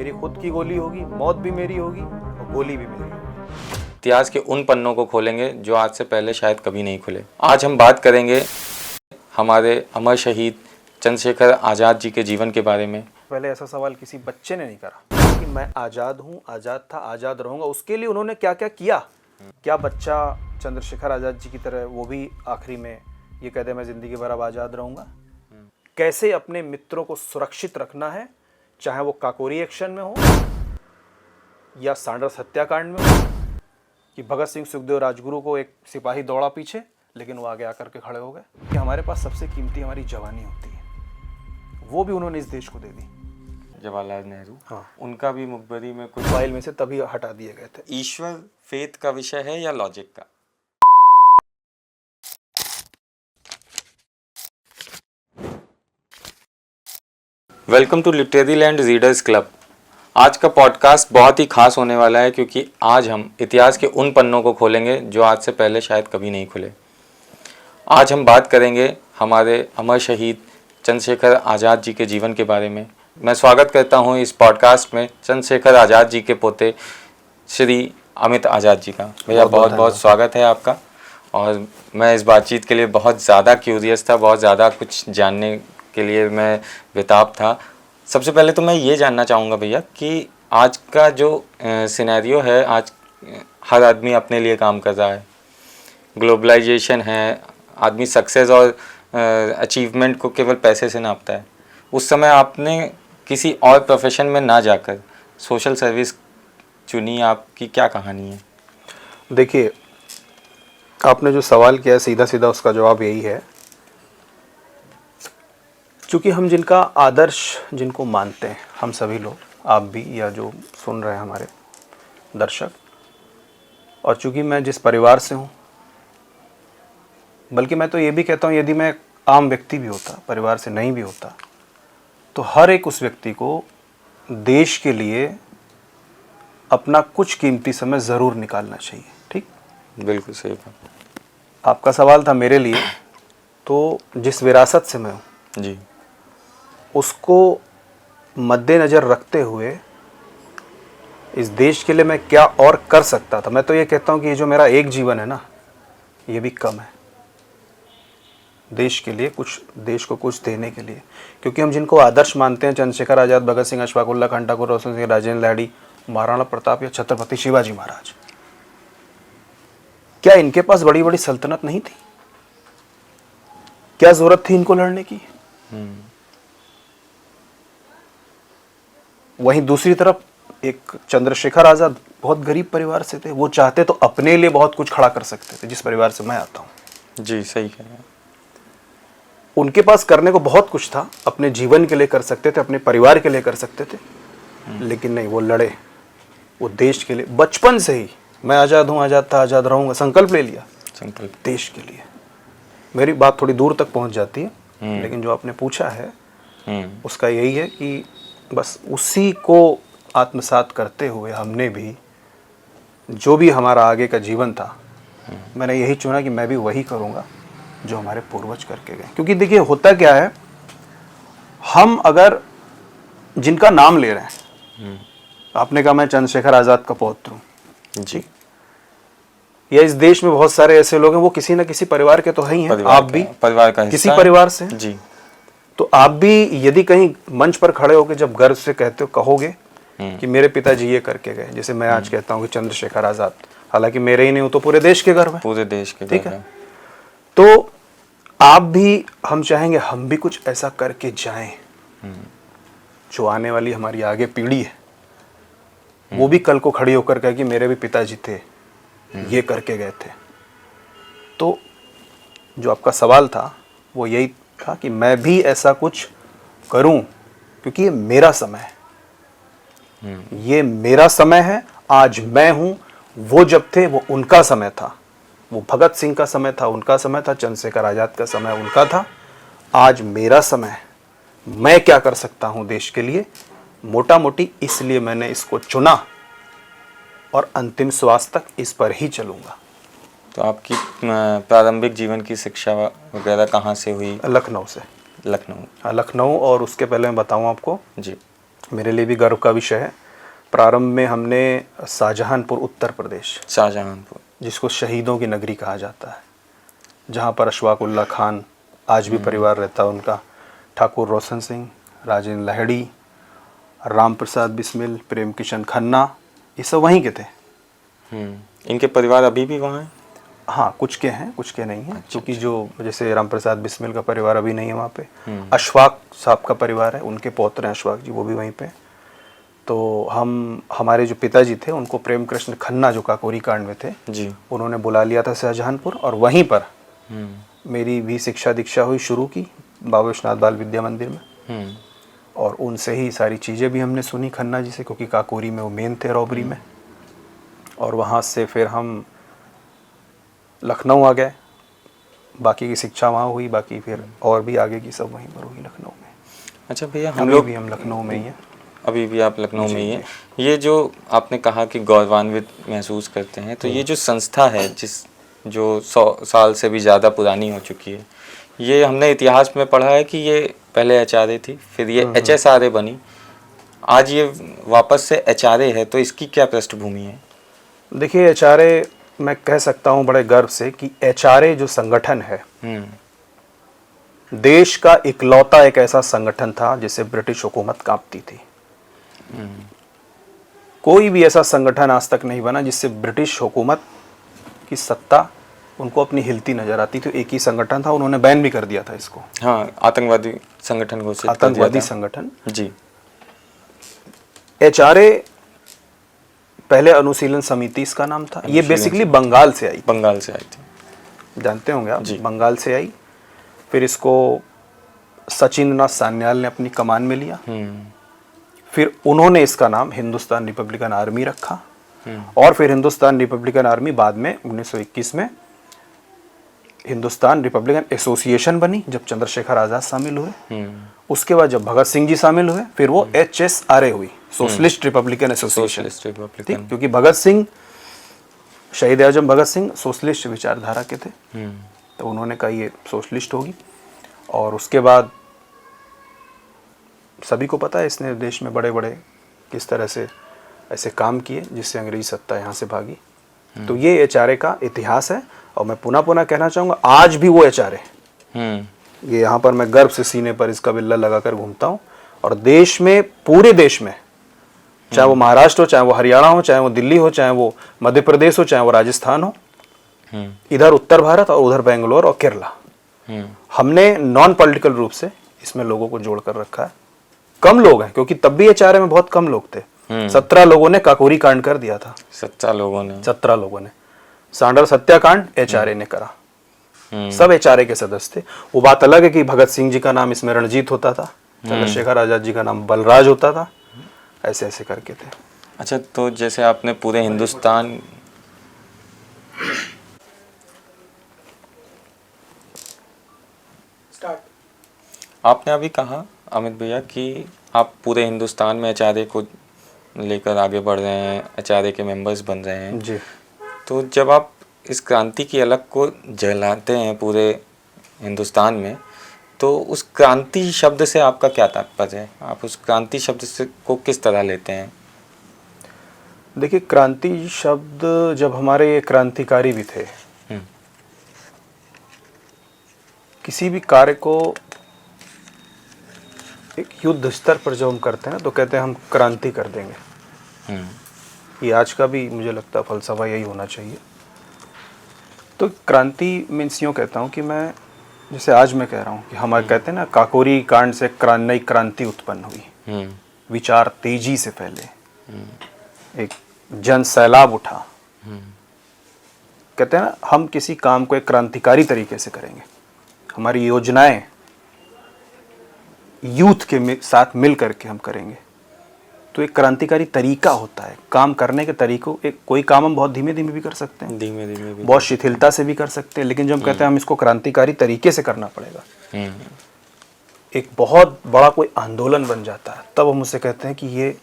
मेरी खुद की गोली होगी, मौत भी मेरी होगी और गोली भी मेरी होगी। इतिहास के उन पन्नों को खोलेंगे जो आज से पहले शायद कभी नहीं खुले। आज हम बात करेंगे हमारे अमर शहीद चंद्रशेखर आज़ाद जी के जीवन के बारे में। पहले ऐसा सवाल किसी बच्चे ने नहीं करा कि मैं आज़ाद हूँ, आज़ाद था, आज़ाद रहूँगा। उसके लिए उन्होंने क्या क्या किया। क्या बच्चा चंद्रशेखर आज़ाद जी की तरह वो भी आखिरी में ये कहते मैं ज़िंदगी भर अब आज़ाद रहूँगा। कैसे अपने मित्रों को सुरक्षित रखना है, चाहे वो काकोरी एक्शन में हो या सांडर्स हत्याकांड में हो, कि भगत सिंह सुखदेव राजगुरु को एक सिपाही दौड़ा पीछे लेकिन वो आगे आकर के खड़े हो गए। कि हमारे पास सबसे कीमती हमारी जवानी होती है, वो भी उन्होंने इस देश को दे दी। जवाहरलाल नेहरू, हाँ, उनका भी मुखबरी में कुछ फाइल में से तभी हटा दिए गए थे। ईश्वर फेथ का विषय है या लॉजिक का? Welcome to literary land readers club. आज का पॉडकास्ट बहुत ही खास होने वाला है क्योंकि आज हम इतिहास के उन पन्नों को खोलेंगे जो आज से पहले शायद कभी नहीं खुले। आज हम बात करेंगे हमारे अमर शहीद चंद्रशेखर आज़ाद जी के जीवन के बारे में। मैं स्वागत करता हूं इस पॉडकास्ट में चंद्रशेखर आज़ाद जी के पोते श्री अमित आज़ाद जी का। भैया बहुत बहुत स्वागत है आपका। और मैं इस बातचीत के लिए बहुत ज़्यादा क्यूरियस था, बहुत ज़्यादा कुछ जानने के लिए मैं बेताब था। सबसे पहले तो मैं ये जानना चाहूँगा भैया कि आज का जो सिनेरियो है, आज हर आदमी अपने लिए काम कर रहा है, ग्लोबलाइजेशन है, आदमी सक्सेस और अचीवमेंट को केवल पैसे से नापता है। उस समय आपने किसी और प्रोफेशन में ना जाकर सोशल सर्विस चुनी, आपकी क्या कहानी है? देखिए, आपने जो सवाल किया है सीधा सीधा उसका जवाब यही है, क्योंकि हम जिनका आदर्श जिनको मानते हैं, हम सभी लोग, आप भी या जो सुन रहे हैं हमारे दर्शक, और चूँकि मैं जिस परिवार से हूँ, बल्कि मैं तो ये भी कहता हूँ यदि मैं आम व्यक्ति भी होता, परिवार से नहीं भी होता, तो हर एक उस व्यक्ति को देश के लिए अपना कुछ कीमती समय ज़रूर निकालना चाहिए। ठीक, बिल्कुल सही बात। आपका सवाल था मेरे लिए, तो जिस विरासत से मैं हूँ जी, उसको मद्देनज़र रखते हुए इस देश के लिए मैं क्या और कर सकता था। मैं तो ये कहता हूँ कि ये जो मेरा एक जीवन है ना, ये भी कम है देश के लिए, कुछ देश को कुछ देने के लिए। क्योंकि हम जिनको आदर्श मानते हैं, चंद्रशेखर आज़ाद, भगत सिंह, अशफाक उल्लाह खान ठाकुर, रोशन सिंह, राजेंद्र लाहिड़ी, महाराणा प्रताप या छत्रपति शिवाजी महाराज, क्या इनके पास बड़ी बड़ी सल्तनत नहीं थी? क्या जरूरत थी इनको लड़ने की? वहीं दूसरी तरफ एक चंद्रशेखर आज़ाद बहुत गरीब परिवार से थे। वो चाहते तो अपने लिए बहुत कुछ खड़ा कर सकते थे, जिस परिवार से मैं आता हूँ। जी, सही कह रहे हैं। उनके पास करने को बहुत कुछ था, अपने जीवन के लिए कर सकते थे, अपने परिवार के लिए कर सकते थे, लेकिन नहीं, वो लड़े, वो देश के लिए। बचपन से ही मैं आज़ाद हूँ, आज़ाद था, आज़ाद रहूँगा, संकल्प ले लिया, संकल्प देश के लिए। मेरी बात थोड़ी दूर तक पहुँच जाती है, लेकिन जो आपने पूछा है उसका यही है कि बस उसी को आत्मसात करते हुए हमने भी जो भी हमारा आगे का जीवन था, मैंने यही चुना कि मैं भी वही करूँगा जो हमारे पूर्वज करके गए। क्योंकि देखिए, होता क्या है, हम अगर जिनका नाम ले रहे हैं, आपने कहा मैं चंद्रशेखर आज़ाद का पौत्र हूँ जी, या इस देश में बहुत सारे ऐसे लोग हैं वो किसी न किसी परिवार के तो है ही हैं, आप भी परिवार का किसी परिवार से जी। तो आप भी यदि कहीं मंच पर खड़े होकर जब गर्व से कहते हो, कहोगे कि मेरे पिताजी ये करके गए, जैसे मैं आज कहता हूँ कि चंद्रशेखर आज़ाद, हालांकि मेरे ही नहीं हो तो पूरे देश के गर्व है, पूरे देश के, ठीक है। तो आप भी, हम चाहेंगे हम भी कुछ ऐसा करके जाएं, जो आने वाली हमारी आगे पीढ़ी है वो भी कल को खड़ी होकर कहे कि मेरे भी पिताजी थे, ये करके गए थे। तो जो आपका सवाल था वो यही था कि मैं भी ऐसा कुछ करूं, क्योंकि ये मेरा समय है, ये मेरा समय है। आज मैं हूं, वो जब थे वो उनका समय था, वो भगत सिंह का समय था, उनका समय था, चंद्रशेखर आज़ाद का समय उनका था। आज मेरा समय है, मैं क्या कर सकता हूं देश के लिए, मोटा मोटी इसलिए मैंने इसको चुना और अंतिम श्वास तक इस पर ही चलूंगा। तो आपकी प्रारंभिक जीवन की शिक्षा वगैरह कहाँ से हुई? लखनऊ से। लखनऊ? हाँ, लखनऊ। और उसके पहले मैं बताऊं आपको जी, मेरे लिए भी गर्व का विषय है। प्रारंभ में हमने शाहजहानपुर उत्तर प्रदेश, शाहजहानपुर, जिसको शहीदों की नगरी कहा जाता है, जहाँ पर अशफाक उल्लाह खान आज भी परिवार रहता है उनका, ठाकुर रोशन सिंह, राजेंद्र लाहिड़ी, राम प्रसाद बिस्मिल, प्रेम किशन खन्ना, ये सब वहीं के थे। इनके परिवार अभी भी वहाँ हैं? हाँ, कुछ के हैं, कुछ के नहीं हैं, क्योंकि जो जैसे राम प्रसाद बिस्मिल का परिवार अभी नहीं है वहाँ पे। अशफाक साहब का परिवार है, उनके पौत्र हैं अशफाक जी, वो भी वहीं पे। तो हमारे जो पिताजी थे उनको प्रेम कृष्ण खन्ना जो काकोरी कांड में थे जी, उन्होंने बुला लिया था शाहजहानपुर, और वहीं पर मेरी भी शिक्षा दीक्षा हुई, शुरू की बाबा विश्वनाथ बाल विद्या मंदिर में। और उनसे ही सारी चीज़ें भी हमने सुनी खन्ना जी से, क्योंकि काकोरी में वो मेन थे रॉबरी में। और वहाँ से फिर हम लखनऊ आ गए, बाकी की शिक्षा वहाँ हुई, बाकी फिर और भी आगे की सब वहीं पर हुई लखनऊ में। अच्छा भैया, हम लखनऊ में ही हैं। अभी भी आप लखनऊ में ही हैं। ये जो आपने कहा कि गौरवान्वित महसूस करते हैं, तो ये जो संस्था है जो 100 साल से भी ज़्यादा पुरानी हो चुकी है, ये हमने इतिहास में पढ़ा है कि ये पहले एचआरए थी, फिर ये एचएसआरए बनी, आज ये वापस से एचआरए है, तो इसकी क्या पृष्ठभूमि है? देखिए, एचआरए मैं कह सकता हूँ बड़े गर्व से कि एचआरए जो संगठन है, देश का इकलौता एक ऐसा संगठन था जिसे ब्रिटिश हुकूमत कांपती थी। कोई भी ऐसा संगठन आज तक नहीं बना जिससे ब्रिटिश हुकूमत की सत्ता उनको अपनी हिलती नजर आती थी। एक ही संगठन था, उन्होंने बैन भी कर दिया था इसको। हाँ, आतंकवादी संगठन घोषित कर दिया था। आतंकवादी संगठन जी। एचआरए पहले अनुशीलन समिति इसका नाम था। ये बेसिकली बंगाल से आई, बंगाल से आई थी, जानते होंगे आप, बंगाल से आई। फिर इसको सचिंद्रनाथ सान्याल ने अपनी कमान में लिया। फिर उन्होंने इसका नाम हिंदुस्तान रिपब्लिकन आर्मी रखा, और फिर हिंदुस्तान रिपब्लिकन आर्मी बाद में 1921 में हिंदुस्तान रिपब्लिकन एसोसिएशन बनी, जब चंद्रशेखर आज़ाद शामिल हुए। उसके बाद जब भगत सिंह जी शामिल हुए, फिर वो एचएसआरए हुई, सोशलिस्ट रिपब्लिकन एसोसिएशन। ठीक, क्योंकि भगत सिंह, शहीद आजम भगत सिंह सोशलिस्ट विचारधारा के थे, तो उन्होंने कहा ये सोशलिस्ट होगी। और उसके बाद सभी को पता है इसने देश में बड़े बड़े किस तरह से ऐसे काम किए जिससे अंग्रेजी सत्ता यहाँ से भागी। तो ये एचआरए का इतिहास है। और मैं पुनः कहना चाहूँगा, आज भी वो एचआरए, ये यहाँ पर मैं गर्व से सीने पर इसका बिल्ला लगाकर घूमता हूँ। और देश में, पूरे देश में, चाहे वो महाराष्ट्र हो, चाहे वो हरियाणा हो, चाहे वो दिल्ली हो, चाहे वो मध्य प्रदेश हो, चाहे वो राजस्थान हो, इधर उत्तर भारत और उधर बेंगलोर और केरला, हमने नॉन पॉलिटिकल रूप से इसमें लोगों को जोड़ कर रखा है। कम लोग हैं, क्योंकि तब भी एचआरए में बहुत कम लोग थे। 17 लोगों ने काकोरी कांड कर दिया था। 17 लोगों ने सांडर सत्याकांड एचआरए ने करा। सब एचआरए के सदस्य थे। वो बात अलग है कि भगत सिंह जी का नाम इसमें रणजीत होता था, चंद्रशेखर आजाद जी का नाम बलराज होता था, ऐसे ऐसे करके थे। अच्छा, तो जैसे आपने पूरे हिंदुस्तान, आपने अभी कहा अमित भैया कि आप पूरे हिंदुस्तान में एचआरए को लेकर आगे बढ़ रहे हैं, एचआरए के मेंबर्स बन रहे हैं जी। तो जब आप इस क्रांति की अलग को जलाते हैं पूरे हिंदुस्तान में, तो उस क्रांति शब्द से आपका क्या तात्पर्य है? आप उस क्रांति शब्द से को किस तरह लेते हैं? देखिए, क्रांति शब्द, जब हमारे ये क्रांतिकारी भी थे, किसी भी कार्य को एक युद्ध स्तर पर जब हम करते हैं ना, तो कहते हैं हम क्रांति कर देंगे। ये आज का भी मुझे लगता है फलसफा यही होना चाहिए। तो क्रांति मीन्स यूँ कहता हूँ कि मैं, जैसे आज मैं कह रहा हूँ कि हमारे कहते हैं ना, काकोरी कांड से नई क्रांति उत्पन्न हुई, विचार तेजी से फैले, एक जन सैलाब उठा। कहते हैं ना, हम किसी काम को एक क्रांतिकारी तरीके से करेंगे, हमारी योजनाएं यूथ के साथ मिल करके हम करेंगे, तो एक क्रांतिकारी तरीका होता है काम करने के तरीकों। एक कोई काम हम बहुत धीमे धीमे भी कर सकते हैं, धीमे धीमे भी, बहुत शिथिलता से भी कर सकते हैं, लेकिन जब हम कहते हैं हम इसको क्रांतिकारी तरीके से करना पड़ेगा, एक बहुत बड़ा कोई आंदोलन बन जाता है, तब हम उसे कहते हैं कि ये,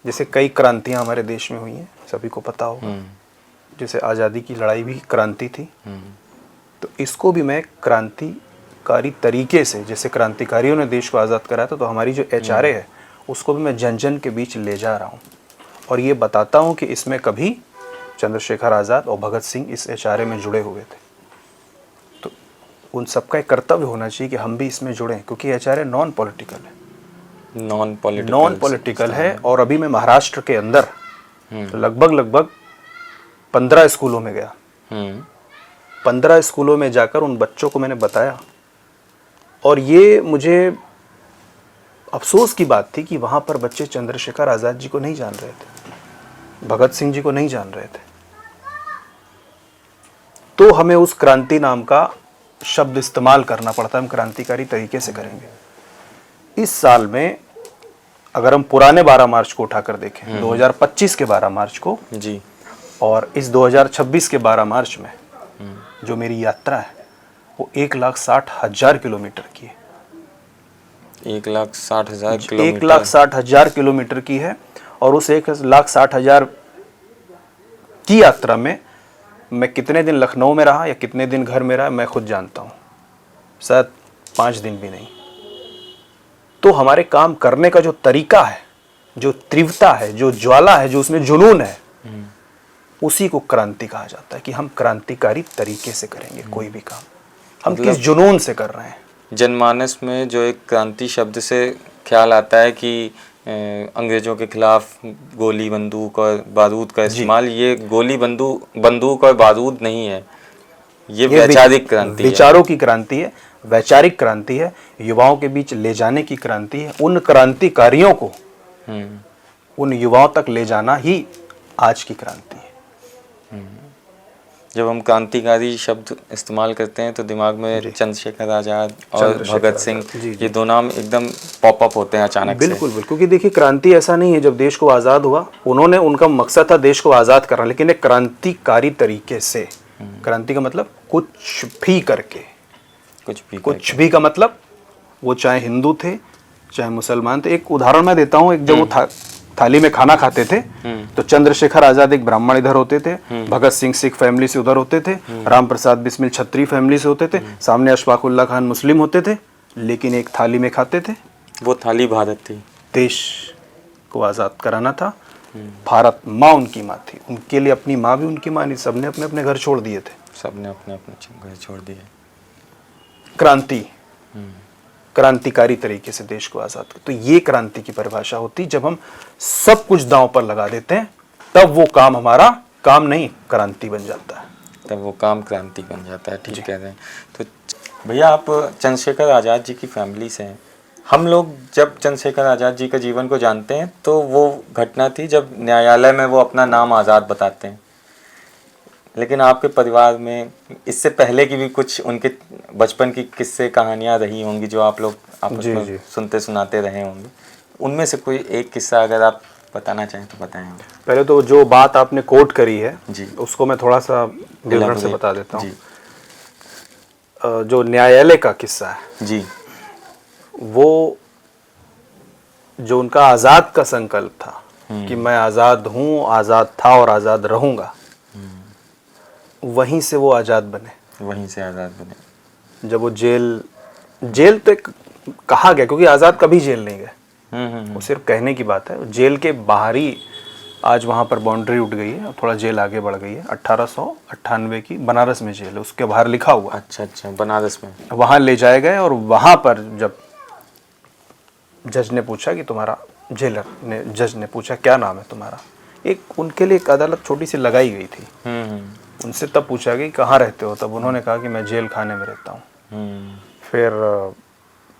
जैसे कई क्रांतियां हमारे देश में हुई हैं, सभी को पता होगा, जैसे आज़ादी की लड़ाई भी क्रांति थी, तो इसको भी मैं क्रांतिकारी तरीके से, जैसे क्रांतिकारियों ने देश को आज़ाद कराया था, तो हमारी जो एचआरए है उसको भी मैं जन जन के बीच ले जा रहा हूँ और ये बताता हूँ कि इसमें कभी चंद्रशेखर आज़ाद और भगत सिंह इस एचआरए में जुड़े हुए थे। तो उन सबका एक कर्तव्य होना चाहिए कि हम भी इसमें जुड़ें, क्योंकि एचआरए नॉन पॉलिटिकल है, नॉन पॉलिटिकल है। और अभी मैं महाराष्ट्र के अंदर लगभग 15 स्कूलों में गया। 15 स्कूलों में जाकर उन बच्चों को मैंने बताया, और ये मुझे अफसोस की बात थी कि वहाँ पर बच्चे चंद्रशेखर आज़ाद जी को नहीं जान रहे थे, भगत सिंह जी को नहीं जान रहे थे। तो हमें उस क्रांति नाम का शब्द इस्तेमाल करना पड़ता है, हम क्रांतिकारी तरीके से करेंगे। इस साल में अगर हम पुराने 12 मार्च को उठाकर देखें, 2025 के 12 मार्च को जी, और इस 2026 के 12 मार्च में जो मेरी यात्रा है वो 1,60,000 किलोमीटर की है। 1,60,000 किलोमीटर, 1,60,000 किलोमीटर की है। और उस 1,60,000 की यात्रा में मैं कितने दिन लखनऊ में रहा या कितने दिन घर में रहा मैं खुद जानता हूँ, शायद 5 दिन भी नहीं। तो हमारे काम करने का जो तरीका है, जो तीव्रता है, जो ज्वाला है, जो उसमें जुनून है, उसी को क्रांति कहा जाता है कि हम क्रांतिकारी तरीके से करेंगे कोई भी काम, हम किस जुनून से कर रहे हैं। जनमानस में जो एक क्रांति शब्द से ख्याल आता है कि अंग्रेजों के खिलाफ गोली बंदूक और बारूद का इस्तेमाल, ये गोली बंदूक और बारूद नहीं है, ये वैचारिक क्रांति है, विचारों की क्रांति है, वैचारिक क्रांति है, युवाओं के बीच ले जाने की क्रांति है। उन क्रांतिकारियों को उन युवाओं तक ले जाना ही आज की क्रांति है। जब हम क्रांतिकारी शब्द इस्तेमाल करते हैं तो दिमाग में चंद्रशेखर आज़ाद और भगत सिंह, ये दो नाम एकदम पॉपअप होते हैं अचानक से। बिल्कुल बिल्कुल, क्योंकि देखिए क्रांति ऐसा नहीं है, जब देश को आज़ाद हुआ उन्होंने, उनका मकसद था देश को आज़ाद करना, लेकिन एक क्रांतिकारी तरीके से। क्रांति का मतलब कुछ भी करके, कुछ भी का मतलब वो चाहे हिंदू थे चाहे मुसलमान थे। एक उदाहरण मैं देता हूँ, एक जब वो थाली में खाना खाते थे तो चंद्रशेखर आज़ाद एक ब्राह्मण इधर होते थे, भगत सिंह सिख फैमिली से उधर होते थे, राम प्रसाद बिस्मिल छत्री फैमिली से होते थे, सामने अशफाकुल्ला खान मुस्लिम होते थे, लेकिन एक थाली में खाते थे। वो थाली भारत थी, देश को आज़ाद कराना था। भारत माँ उनकी माँ थी, उनके लिए अपनी माँ भी उनकी माँ नहीं, सबने अपने अपने घर छोड़ दिए थे, सबने अपने अपने घर छोड़ दिए। क्रांति, क्रांतिकारी तरीके से देश को आज़ाद कर, तो ये क्रांति की परिभाषा होती। जब हम सब कुछ दांव पर लगा देते हैं तब वो काम हमारा काम नहीं, क्रांति बन जाता है, तब वो काम क्रांति बन जाता है। ठीक कह रहे हैं। तो भैया आप चंद्रशेखर आज़ाद जी की फैमिली से हैं। हम लोग जब चंद्रशेखर आज़ाद जी के जीवन को जानते हैं तो वो घटना थी जब न्यायालय में वो अपना नाम आज़ाद बताते हैं, लेकिन आपके परिवार में इससे पहले की भी कुछ उनके बचपन की किस्से कहानियां रही होंगी जो आप लोग आपस में सुनते सुनाते रहे होंगे। उनमें से कोई एक किस्सा अगर आप बताना चाहें तो बताएं। पहले तो जो बात आपने कोट करी है जी, उसको मैं थोड़ा सा विवरण से बता देता हूँ। जो न्यायालय का किस्सा है जी, वो जो उनका आज़ाद का संकल्प था कि मैं आज़ाद हूँ, आज़ाद था और आज़ाद रहूँगा, वहीं से वो आज़ाद बने, वहीं से आज़ाद बने। जब वो जेल तो कहा गया, क्योंकि आज़ाद कभी जेल नहीं गए, वो सिर्फ कहने की बात है। जेल के बाहर ही आज वहाँ पर बाउंड्री उठ गई है, थोड़ा जेल आगे बढ़ गई है। 1898 की बनारस में जेल है, उसके बाहर लिखा हुआ। अच्छा, बनारस में वहाँ ले जाए गए और वहाँ पर जब जज ने पूछा कि तुम्हारा, जज ने पूछा क्या नाम है तुम्हारा, एक उनके लिए एक अदालत छोटी सी लगाई गई थी। उनसे तब पूछा कि कहाँ रहते हो, तब उन्होंने कहा कि मैं जेल खाने में रहता हूँ। फिर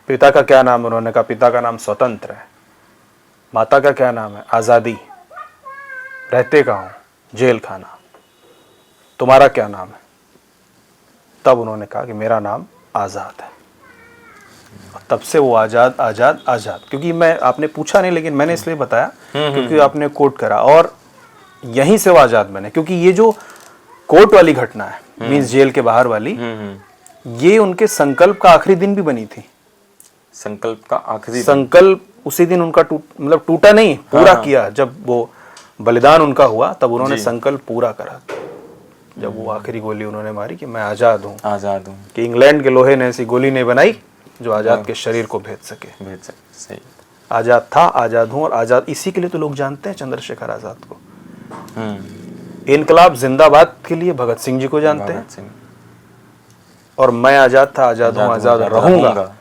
पिता का क्या नाम, उन्होंने कहा पिता का नाम स्वतंत्र है। माता का क्या नाम है, आज़ादी। रहते कहाँ हो, जेल खाना। तुम्हारा क्या नाम है, तब उन्होंने कहा कि मेरा नाम आज़ाद है। तब से वो आज़ाद आज़ाद आज़ाद, क्योंकि मैं, आपने पूछा नहीं लेकिन मैंने इसलिए बताया क्योंकि आपने कोट करा, और यहीं से वो आज़ाद बने। क्योंकि ये जो कोर्ट वाली घटना है, मींस जेल के बाहर वाली, ये उनके संकल्प का आखिरी दिन भी बनी थी। संकल्प का आखिरी संकल्प उसी दिन उनका मतलब टूटा नहीं, पूरा किया। जब वो बलिदान उनका हुआ तब उन्होंने संकल्प पूरा करा। जब वो आखिरी गोली उन्होंने मारी कि मैं आज़ाद हूँ, आज़ाद हूँ, कि इंग्लैंड के लोहे ने ऐसी गोली नहीं बनाई जो आज़ाद के शरीर को भेद सके। सही। आजाद था, आजाद हूं और आजाद, इसी के लिए तो लोग जानते हैं चंद्रशेखर आजाद को। इनकलाब जिंदाबाद के लिए भगत सिंह जी को जानते हैं, भगत सिंह। और मैं आजाद था, आजाद हूं, आजाद रहूंगा।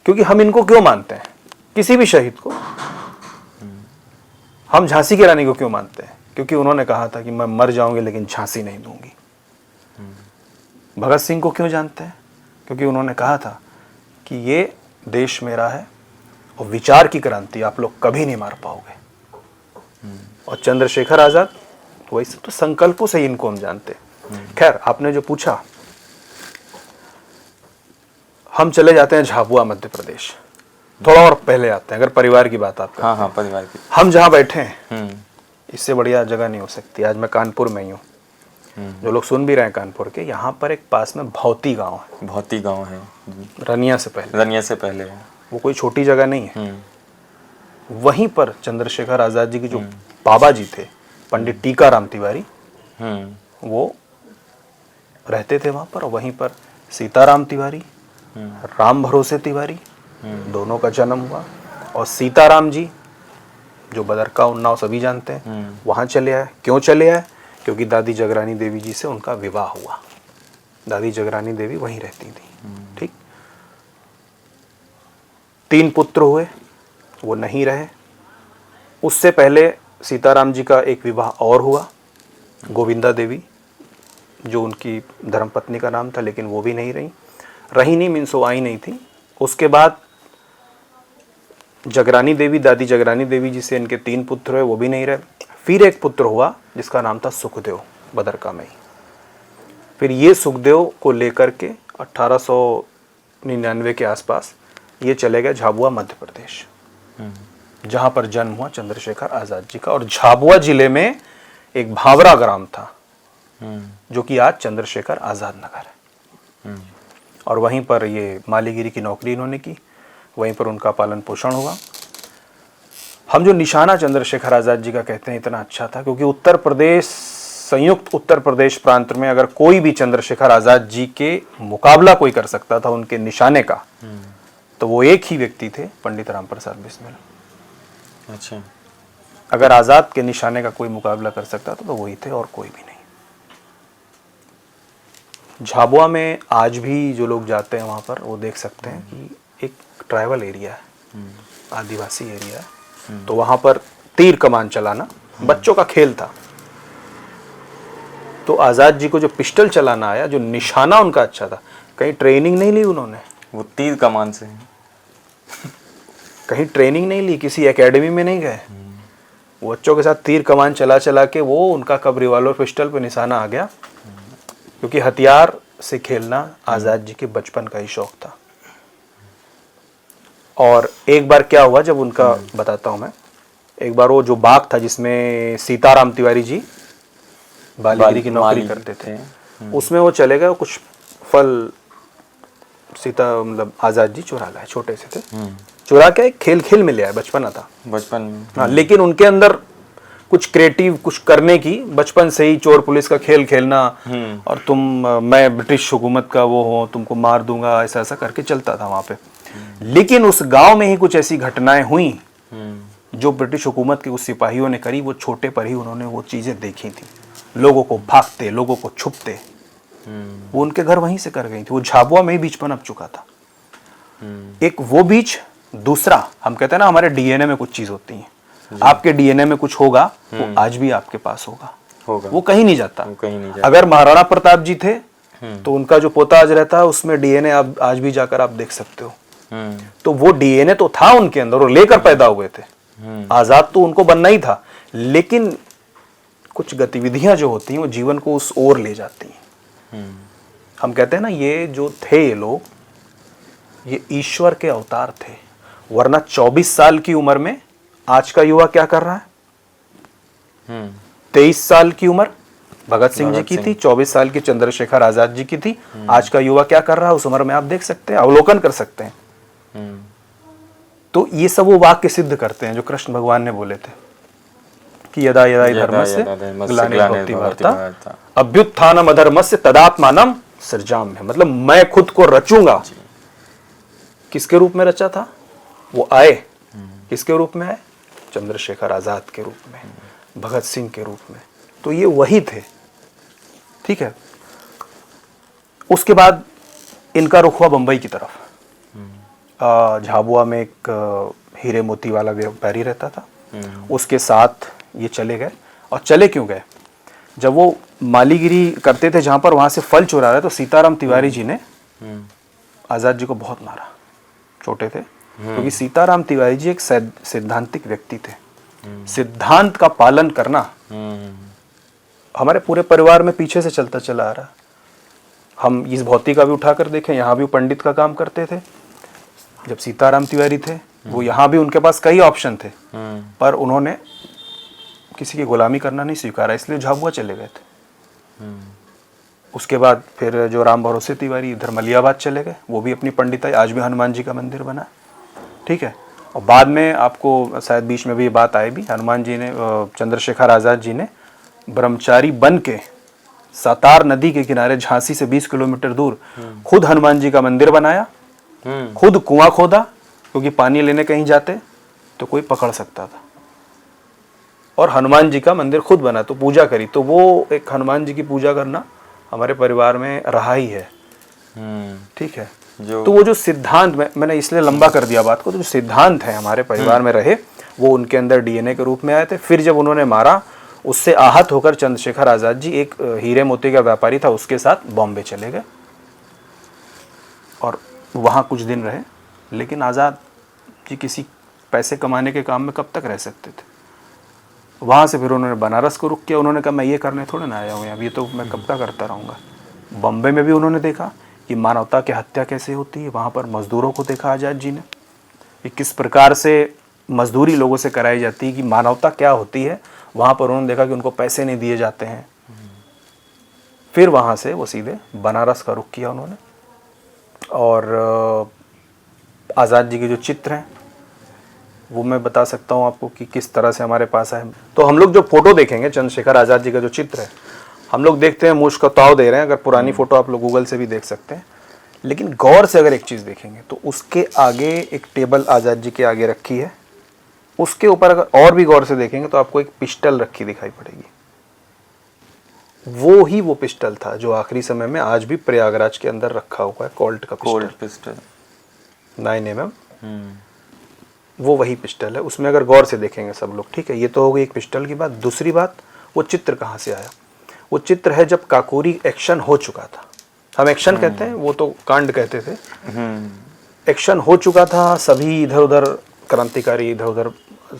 क्योंकि हम इनको क्यों मानते हैं, किसी भी शहीद को? हम झांसी की रानी को क्यों मानते हैं? क्योंकि उन्होंने कहा था कि मैं मर जाऊंगी लेकिन झांसी नहीं दूंगी। भगत सिंह को क्यों जानते हैं? क्योंकि उन्होंने कहा था कि ये देश मेरा है और विचार की क्रांति आप लोग कभी नहीं मार पाओगे। और चंद्रशेखर आजाद, वैसे तो संकल्पों से ही इनको हम जानते हैं। खैर, आपने जो पूछा, हम चले जाते हैं झाबुआ मध्य प्रदेश, थोड़ा और पहले आते हैं, अगर परिवार की बात आप करें। हाँ, परिवार की। हम जहाँ बैठे हैं इससे बढ़िया जगह नहीं हो सकती। आज मैं कानपुर में ही हूँ, जो लोग सुन भी रहे हैं कानपुर के, यहाँ पर एक पास में भौती गांव है। भौती गांव है, रनिया से पहले। रनिया से पहले है। वो कोई छोटी जगह नहीं है। वहीं पर चंद्रशेखर आजाद जी की जो बाबा जी थे, पंडित टीकाराम तिवारी, वो रहते थे वहां पर। और वहीं पर सीताराम तिवारी, राम भरोसे तिवारी, दोनों का जन्म हुआ। और सीताराम जी जो बदरका उन्नाव सभी जानते हैं, वहां चले आए। क्यों चले आए? क्योंकि दादी जगरानी देवी जी से उनका विवाह हुआ। दादी जगरानी देवी वहीं रहती थी। ठीक, 3 पुत्र हुए, वो नहीं रहे। उससे पहले सीताराम जी का एक विवाह और हुआ, गोविंदा देवी, जो उनकी धर्मपत्नी का नाम था, लेकिन वो भी नहीं रही नहीं, मीन्स वो आई नहीं थी। उसके बाद जगरानी देवी, दादी जगरानी देवी जी से इनके 3 पुत्र हुए, वो भी नहीं रहे। फिर एक पुत्र हुआ जिसका नाम था सुखदेव, बदरका में ही। फिर ये सुखदेव को लेकर के 1899 के आसपास ये चले गए झाबुआ मध्य प्रदेश, जहां पर जन्म हुआ चंद्रशेखर आजाद जी का। और झाबुआ जिले में एक भावरा ग्राम था, जो कि आज चंद्रशेखर आजाद नगर है। और वहीं पर ये मालीगिरी की नौकरी इन्होंने की, वहीं पर उनका पालन पोषण हुआ। हम जो निशाना चंद्रशेखर आजाद जी का कहते हैं, इतना अच्छा था क्योंकि उत्तर प्रदेश, संयुक्त उत्तर प्रदेश प्रांत में अगर कोई भी चंद्रशेखर आजाद जी के मुकाबला कोई कर सकता था उनके निशाने का, तो वो एक ही व्यक्ति थे, पंडित राम प्रसाद बिस्मिल। अच्छा, अगर आजाद के निशाने का कोई मुकाबला कर सकता था तो वही थे और कोई भी नहीं। झाबुआ में आज भी जो लोग जाते हैं वहाँ पर वो देख सकते हैं कि एक ट्राइबल एरिया है, आदिवासी एरिया है। तो वहाँ पर तीर कमान चलाना बच्चों का खेल था। तो आजाद जी को जो पिस्टल चलाना आया, जो निशाना उनका अच्छा था, कहीं ट्रेनिंग नहीं ली उन्होंने, वो तीर कमान से कहीं ट्रेनिंग नहीं ली, किसी एकेडमी में नहीं गए। वो बच्चों के साथ तीर कमान चला चला के वो उनका कब रिवॉल्वर पिस्टल पे निशाना आ गया, क्योंकि हथियार से खेलना आजाद जी के बचपन का ही शौक था। और एक बार क्या हुआ, जब उनका बताता हूं मैं, एक बार वो जो बाग था जिसमें सीताराम तिवारी जी बालीगिरी की नौकरी करते थे, उसमें वो चले गए, कुछ फल मतलब आजाद जी चुरा लाए, छोटे से थे, चुरा के खेल खेल में ले आए, बचपना था, बचपन में। हाँ, लेकिन उनके अंदर कुछ क्रिएटिव, कुछ करने की, बचपन से ही चोर पुलिस का खेल खेलना, और मैं ब्रिटिश हुकूमत का वो हूँ, तुमको मार दूंगा, ऐसा ऐसा करके चलता था वहां पे। लेकिन उस गांव में ही कुछ ऐसी घटनाएं हुई जो ब्रिटिश हुकूमत के उस सिपाहियों ने करी, वो छोटे पर ही उन्होंने वो चीजें देखी थी, लोगों को भागते, लोगों को छुपते, वो उनके घर वहीं से कर गई थी। वो झाबुआ में ही बीज पनप चुका था। एक वो बीज, दूसरा हम कहते हैं ना हमारे डीएनए में कुछ चीज होती है, आपके डीएनए में कुछ होगा, वो आज भी आपके पास होगा, वो कहीं नहीं जाता। अगर महाराणा प्रताप जी थे तो उनका जो पोता आज रहता है उसमें डीएनए आप आज भी जाकर आप देख सकते हो। तो वो डीएनए तो था उनके अंदर, वो लेकर पैदा हुए थे। आजाद तो उनको बनना ही था, लेकिन कुछ गतिविधियां जो होती हैं वो जीवन को उस ओर ले जाती हैं। हम कहते हैं ना, ये जो थे ये लोग, ये ईश्वर के अवतार थे। वरना 24 साल की उम्र में आज का युवा क्या कर रहा है? 23 साल की उम्र भगत सिंह जी की थी, 24 साल की चंद्रशेखर आजाद जी की थी। आज का युवा क्या कर रहा है उस उम्र में, आप देख सकते हैं, अवलोकन कर सकते हैं। तो ये सब वो वाक्य सिद्ध करते हैं जो कृष्ण भगवान ने बोले थे कि यदा यदा धर्मस्य ग्लानिर्भवति भारत अभ्युत्थानम अधर्मस्य तदात्मानं सृजाम्यहम्। मतलब मैं खुद को रचूंगा। किसके रूप में रचा था? वो आए किसके रूप में आए? चंद्रशेखर आज़ाद के रूप में, भगत सिंह के रूप में। तो ये वही थे, ठीक है। उसके बाद इनका रुख हुआ बम्बई की तरफ। झाबुआ में एक हीरे मोती वाला व्यापारी रहता था, उसके साथ ये चले गए। और चले क्यों गए? जब वो मालीगिरी करते थे जहाँ पर, वहाँ से फल चुरा रहे, तो सीताराम तिवारी जी ने आज़ाद जी को बहुत मारा, छोटे थे, क्योंकि सीताराम तिवारी जी एक सिद्धांतिक व्यक्ति थे। सिद्धांत का पालन करना हमारे पूरे परिवार में पीछे से चलता चला आ रहा। हम इस भौतिक का भी उठाकर देखें, यहाँ भी पंडित का काम करते थे। जब सीताराम तिवारी थे, वो यहाँ भी उनके पास कई ऑप्शन थे, पर उन्होंने किसी की गुलामी करना नहीं स्वीकारा, इसलिए झाबुआ चले गए थे। उसके बाद फिर जो राम भरोसे तिवारी इधर मलियाबाद चले गए, वो भी अपनी पंडिताई, आज भी हनुमान जी का मंदिर बना, ठीक है। और बाद में आपको शायद बीच में भी ये बात आई भी, हनुमान जी ने, चंद्रशेखर आज़ाद जी ने ब्रह्मचारी बन के सतार नदी के किनारे झांसी से 20 किलोमीटर दूर खुद हनुमान जी का मंदिर बनाया, खुद कुआं खोदा, क्योंकि पानी लेने कहीं जाते तो कोई पकड़ सकता था, और हनुमान जी का मंदिर खुद बना, तो पूजा करी। तो वो एक हनुमान जी की पूजा करना हमारे परिवार में रहा ही है, ठीक है। तो वो जो सिद्धांत, मैंने इसलिए लंबा कर दिया बात को, तो जो सिद्धांत है हमारे परिवार में रहे, वो उनके अंदर डीएनए के रूप में आए थे। फिर जब उन्होंने मारा, उससे आहत होकर चंद्रशेखर आज़ाद जी, एक हीरे मोती का व्यापारी था, उसके साथ बॉम्बे चले गए और वहाँ कुछ दिन रहे। लेकिन आज़ाद जी किसी पैसे कमाने के काम में कब तक रह सकते थे? वहाँ से फिर उन्होंने बनारस को रुख किया। उन्होंने कहा मैं ये करने थोड़े ना आया हूँ, अब ये तो मैं कब का करता रहूँगा। बॉम्बे में भी उन्होंने देखा कि मानवता की हत्या कैसे होती है। वहाँ पर मजदूरों को देखा आज़ाद जी ने कि किस प्रकार से मजदूरी लोगों से कराई जाती है, कि मानवता क्या होती है। वहाँ पर उन्होंने देखा कि उनको पैसे नहीं दिए जाते हैं। फिर वहाँ से वो सीधे बनारस का रुख किया उन्होंने। और आज़ाद जी के जो चित्र हैं वो मैं बता सकता हूँ आपको कि किस तरह से हमारे पास है। तो हम लोग जो फोटो देखेंगे चंद्रशेखर आज़ाद जी का जो चित्र है, हम लोग देखते हैं मूछ का ताव दे रहे हैं। अगर पुरानी फ़ोटो आप लोग गूगल से भी देख सकते हैं, लेकिन गौर से अगर एक चीज़ देखेंगे तो उसके आगे एक टेबल आज़ाद जी के आगे रखी है, उसके ऊपर अगर और भी गौर से देखेंगे तो आपको एक पिस्टल रखी दिखाई पड़ेगी। वो पिस्टल था जो आखिरी समय में आज भी प्रयागराज के अंदर रखा हुआ है, कोल्ट का पिस्टल 9mm। वो वही पिस्टल है। उसमें अगर गौर से देखेंगे सब लोग, ठीक है। ये तो हो गई एक पिस्टल की बात। दूसरी बात, वो चित्र कहाँ से आया? वो चित्र है जब काकोरी एक्शन हो चुका था। हम एक्शन कहते हैं, वो तो कांड कहते थे। एक्शन हो चुका था, सभी इधर उधर क्रांतिकारी इधर उधर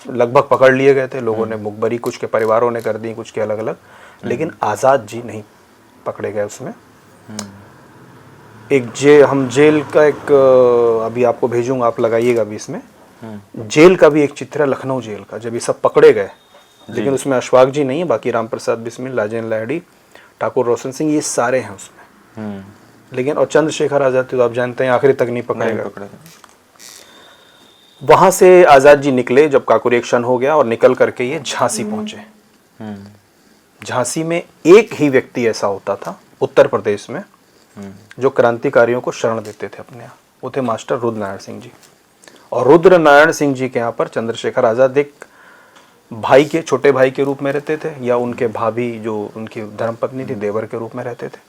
लगभग पकड़ लिए गए थे। लोगों ने मुखबरी, कुछ के परिवारों ने कर दी, कुछ के अलग अलग, लेकिन आज़ाद जी नहीं पकड़े गए उसमें। हम जेल का एक अभी आपको भेजूंगा, आप लगाइएगा भी इसमें। जेल का भी एक चित्र है, लखनऊ जेल का, जब ये सब पकड़े गए। लेकिन उसमें अशफाक जी नहीं है, बाकी राम प्रसाद बिस्मिल, राजेंद्र लाहिड़ी, ठाकुर रोशन सिंह, ये सारे हैं उसमें। लेकिन और चंद्रशेखर आज़ाद तो आप जानते हैं आखिरी तक नहीं पकड़ेगा। वहां से आज़ाद जी निकले जब काकोरी एक्शन हो गया, और निकल करके ये झांसी पहुंचे। झांसी में एक ही व्यक्ति ऐसा होता था उत्तर प्रदेश में जो क्रांतिकारियों को शरण देते थे अपने यहाँ, वो थे मास्टर रुद्रनारायण सिंह जी। और रुद्रनारायण सिंह जी के यहाँ पर चंद्रशेखर आज़ाद एक भाई के, छोटे भाई के रूप में रहते थे, या उनके भाभी जो उनकी धर्मपत्नी थी, देवर के रूप में रहते थे।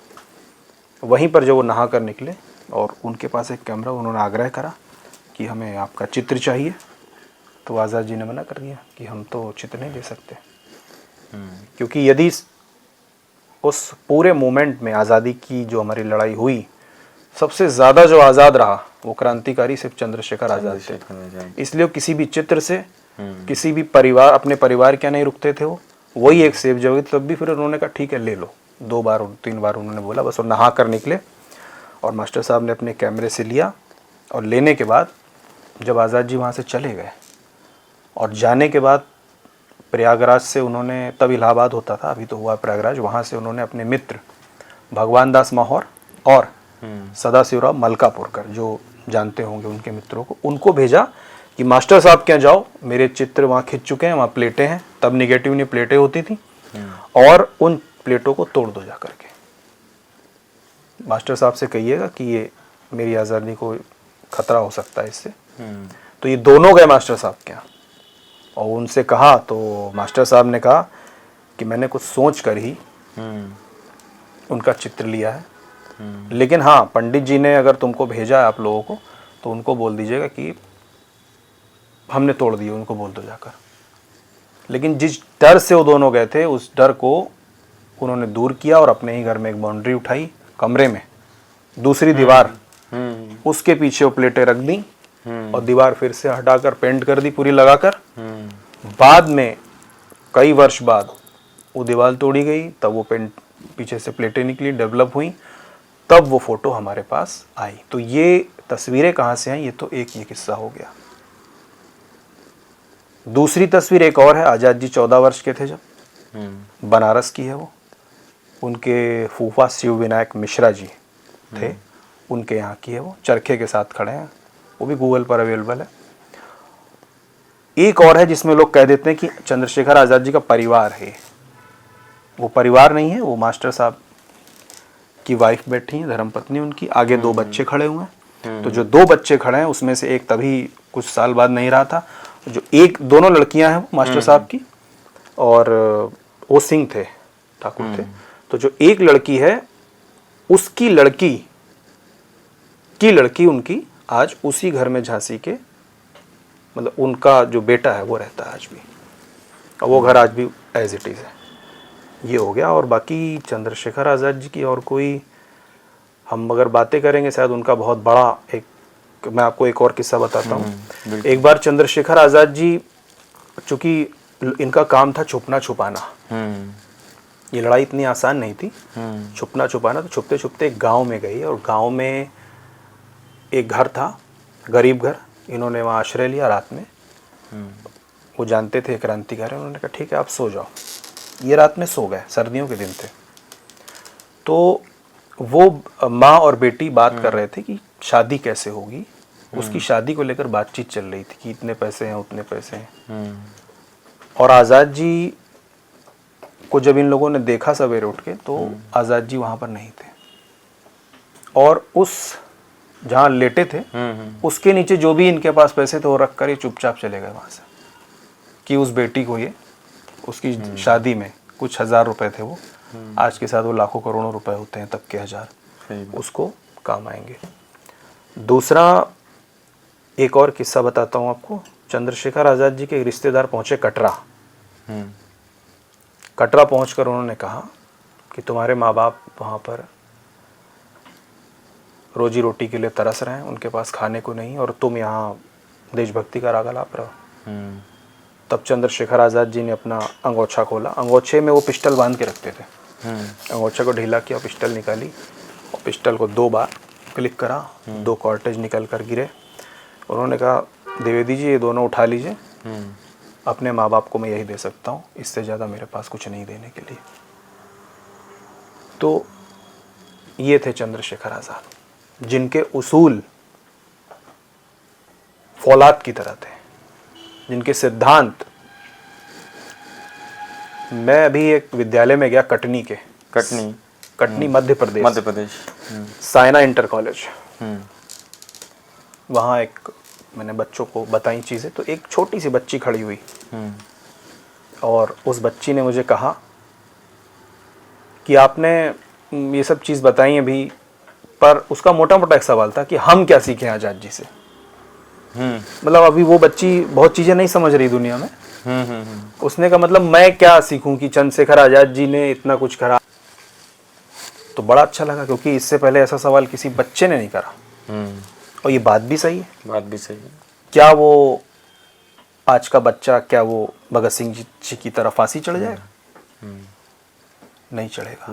वहीं पर जब वो नहा कर निकले और उनके पास एक कैमरा, उन्होंने आग्रह करा कि हमें आपका चित्र चाहिए। तो आज़ाद जी ने मना कर दिया कि हम तो चित्र नहीं दे सकते, क्योंकि यदि उस पूरे मोमेंट में आज़ादी की जो हमारी लड़ाई हुई, सबसे ज़्यादा जो आज़ाद रहा वो क्रांतिकारी सिर्फ चंद्रशेखर आज़ाद थे। इसलिए किसी भी चित्र से किसी भी परिवार, अपने परिवार क्या नहीं रुकते थे, वो वही एक सेफ जगह। तब भी फिर उन्होंने कहा ठीक है ले लो, 2 बार 3 बार उन्होंने बोला बस, और नहा कर निकले। और मास्टर साहब ने अपने कैमरे से लिया, और लेने के बाद जब आज़ाद जी वहाँ से चले गए, और जाने के बाद प्रयागराज से उन्होंने, तब इलाहाबाद होता था, अभी तो हुआ प्रयागराज, वहाँ से उन्होंने अपने मित्र भगवान दास माहौर और सदाशिवराव मलकापुरकर, जो जानते होंगे उनके मित्रों को, उनको भेजा कि मास्टर साहब क्या जाओ, मेरे चित्र वहाँ खिंच चुके हैं, वहाँ प्लेटें हैं, तब निगेटिव नहीं प्लेटें होती थी, और उन प्लेटों को तोड़ दो जा करके। मास्टर साहब से कहिएगा कि ये मेरी आज़ादी को खतरा हो सकता है इससे। तो तो ये दोनों गए मास्टर साहब के यहाँ और उनसे कहा, तो मास्टर साहब ने कहा कि मैंने कुछ सोच कर ही उनका चित्र लिया है, लेकिन हाँ पंडित जी ने अगर तुमको भेजा है आप लोगों को तो उनको बोल दीजिएगा कि हमने तोड़ दिए, उनको बोल दो जाकर। लेकिन जिस डर से वो दोनों गए थे उस डर को उन्होंने दूर किया और अपने ही घर में एक बाउंड्री उठाई, कमरे में दूसरी दीवार, उसके पीछे वो प्लेटें रख दी और दीवार फिर से हटाकर पेंट कर दी पूरी लगाकर। बाद में कई वर्ष बाद वो दीवार तोड़ी गई, तब वो पेंट पीछे से प्लेटें निकली, डेवलप हुई, तब वो फोटो हमारे पास आई। तो ये तस्वीरें कहाँ से आई, ये तो एक ये किस्सा हो गया। दूसरी तस्वीर एक और है, आज़ाद जी 14 वर्ष के थे जब, बनारस की है वो। उनके फूफा शिव विनायक मिश्रा जी थे, उनके यहाँ की है वो, चरखे के साथ खड़े हैं, वो भी गूगल पर अवेलेबल है। एक और है जिसमें लोग कह देते हैं कि चंद्रशेखर आज़ाद जी का परिवार है, वो परिवार नहीं है, वो मास्टर साहब की वाइफ बैठी है, धर्मपत्नी उनकी, आगे 2 बच्चे खड़े हुए हैं। तो जो 2 बच्चे खड़े हैं उसमें से एक तभी कुछ साल बाद नहीं रहा था, जो एक दोनों लड़कियां हैं मास्टर साहब की, और वो सिंह थे, ठाकुर थे। तो जो एक लड़की है उसकी लड़की उनकी आज उसी घर में झांसी के, मतलब उनका जो बेटा है वो रहता है आज भी, और वो घर आज भी एज इट इज़ है। ये हो गया। और बाकी चंद्रशेखर आज़ाद जी की और कोई हम अगर बातें करेंगे शायद उनका बहुत बड़ा एक, मैं आपको एक और किस्सा बताता हूँ। एक बार चंद्रशेखर आज़ाद जी, चूँकि इनका काम था छुपना छुपाना, ये लड़ाई इतनी आसान नहीं थी, छुपना छुपाना, तो छुपते छुपते एक गांव में गई और गांव में एक घर था, गरीब घर, इन्होंने वहाँ आश्रय लिया रात में। वो जानते थे क्रांतिकारी, उन्होंने कहा ठीक है आप सो जाओ। ये रात में सो गए, सर्दियों के दिन थे। तो वो माँ और बेटी बात कर रहे थे कि शादी कैसे होगी, उसकी शादी को लेकर बातचीत चल रही थी कि इतने पैसे हैं उतने पैसे हैं। और आज़ाद जी को जब इन लोगों ने देखा सवेरे उठ के, तो आज़ाद जी वहाँ पर नहीं थे, और उस जहाँ लेटे थे उसके नीचे जो भी इनके पास पैसे थे वो रख कर ये चुपचाप चले गए वहाँ से, कि उस बेटी को ये उसकी शादी में कुछ 1000 रुपए थे वो, आज के साथ वो लाखों करोड़ों रुपए होते हैं, तब के 1000 उसको काम आएंगे। दूसरा एक और किस्सा बताता हूँ आपको। चंद्रशेखर आज़ाद जी के रिश्तेदार पहुँचे कटरा। कटरा पहुँचकर उन्होंने कहा कि तुम्हारे माँ बाप वहाँ पर रोजी रोटी के लिए तरस रहे हैं, उनके पास खाने को नहीं, और तुम यहाँ देशभक्ति का राग लाप रहे हो। तब चंद्रशेखर आज़ाद जी ने अपना अंगोछा खोला, अंगोछे में वो पिस्टल बांध के रखते थे, अंगोछे को ढीला किया, पिस्टल निकाली और पिस्टल को 2 बार क्लिक करा, 2 कॉर्टेज निकल कर गिरे। उन्होंने कहा द्विवेदी जी ये दोनों उठा लीजिए, अपने माँ बाप को मैं यही दे सकता हूँ, इससे ज़्यादा मेरे पास कुछ नहीं देने के लिए। तो ये थे चंद्रशेखर आज़ाद, जिनके उसूल फौलाद की तरह थे, जिनके सिद्धांत। मैं अभी एक विद्यालय में गया, कटनी मध्य प्रदेश, साइना इंटर कॉलेज। वहाँ एक मैंने बच्चों को बताई चीज़ें, तो एक छोटी सी बच्ची खड़ी हुई और उस बच्ची ने मुझे कहा कि आपने ये सब चीज़ बताई अभी, पर उसका मोटा मोटा एक सवाल था कि हम क्या सीखें आज़ाद जी से। मतलब अभी वो बच्ची बहुत चीज़ें नहीं समझ रही दुनिया में। उसने कहा मतलब मैं क्या सीखूं कि चंद्रशेखर आज़ाद जी ने इतना कुछ करा। तो बड़ा अच्छा लगा, क्योंकि इससे पहले ऐसा सवाल किसी बच्चे ने नहीं करा। और ये बात भी सही है। क्या वो आज का बच्चा, क्या वो भगत सिंह जी की तरह फांसी चढ़ जाएगा? नहीं चढ़ेगा।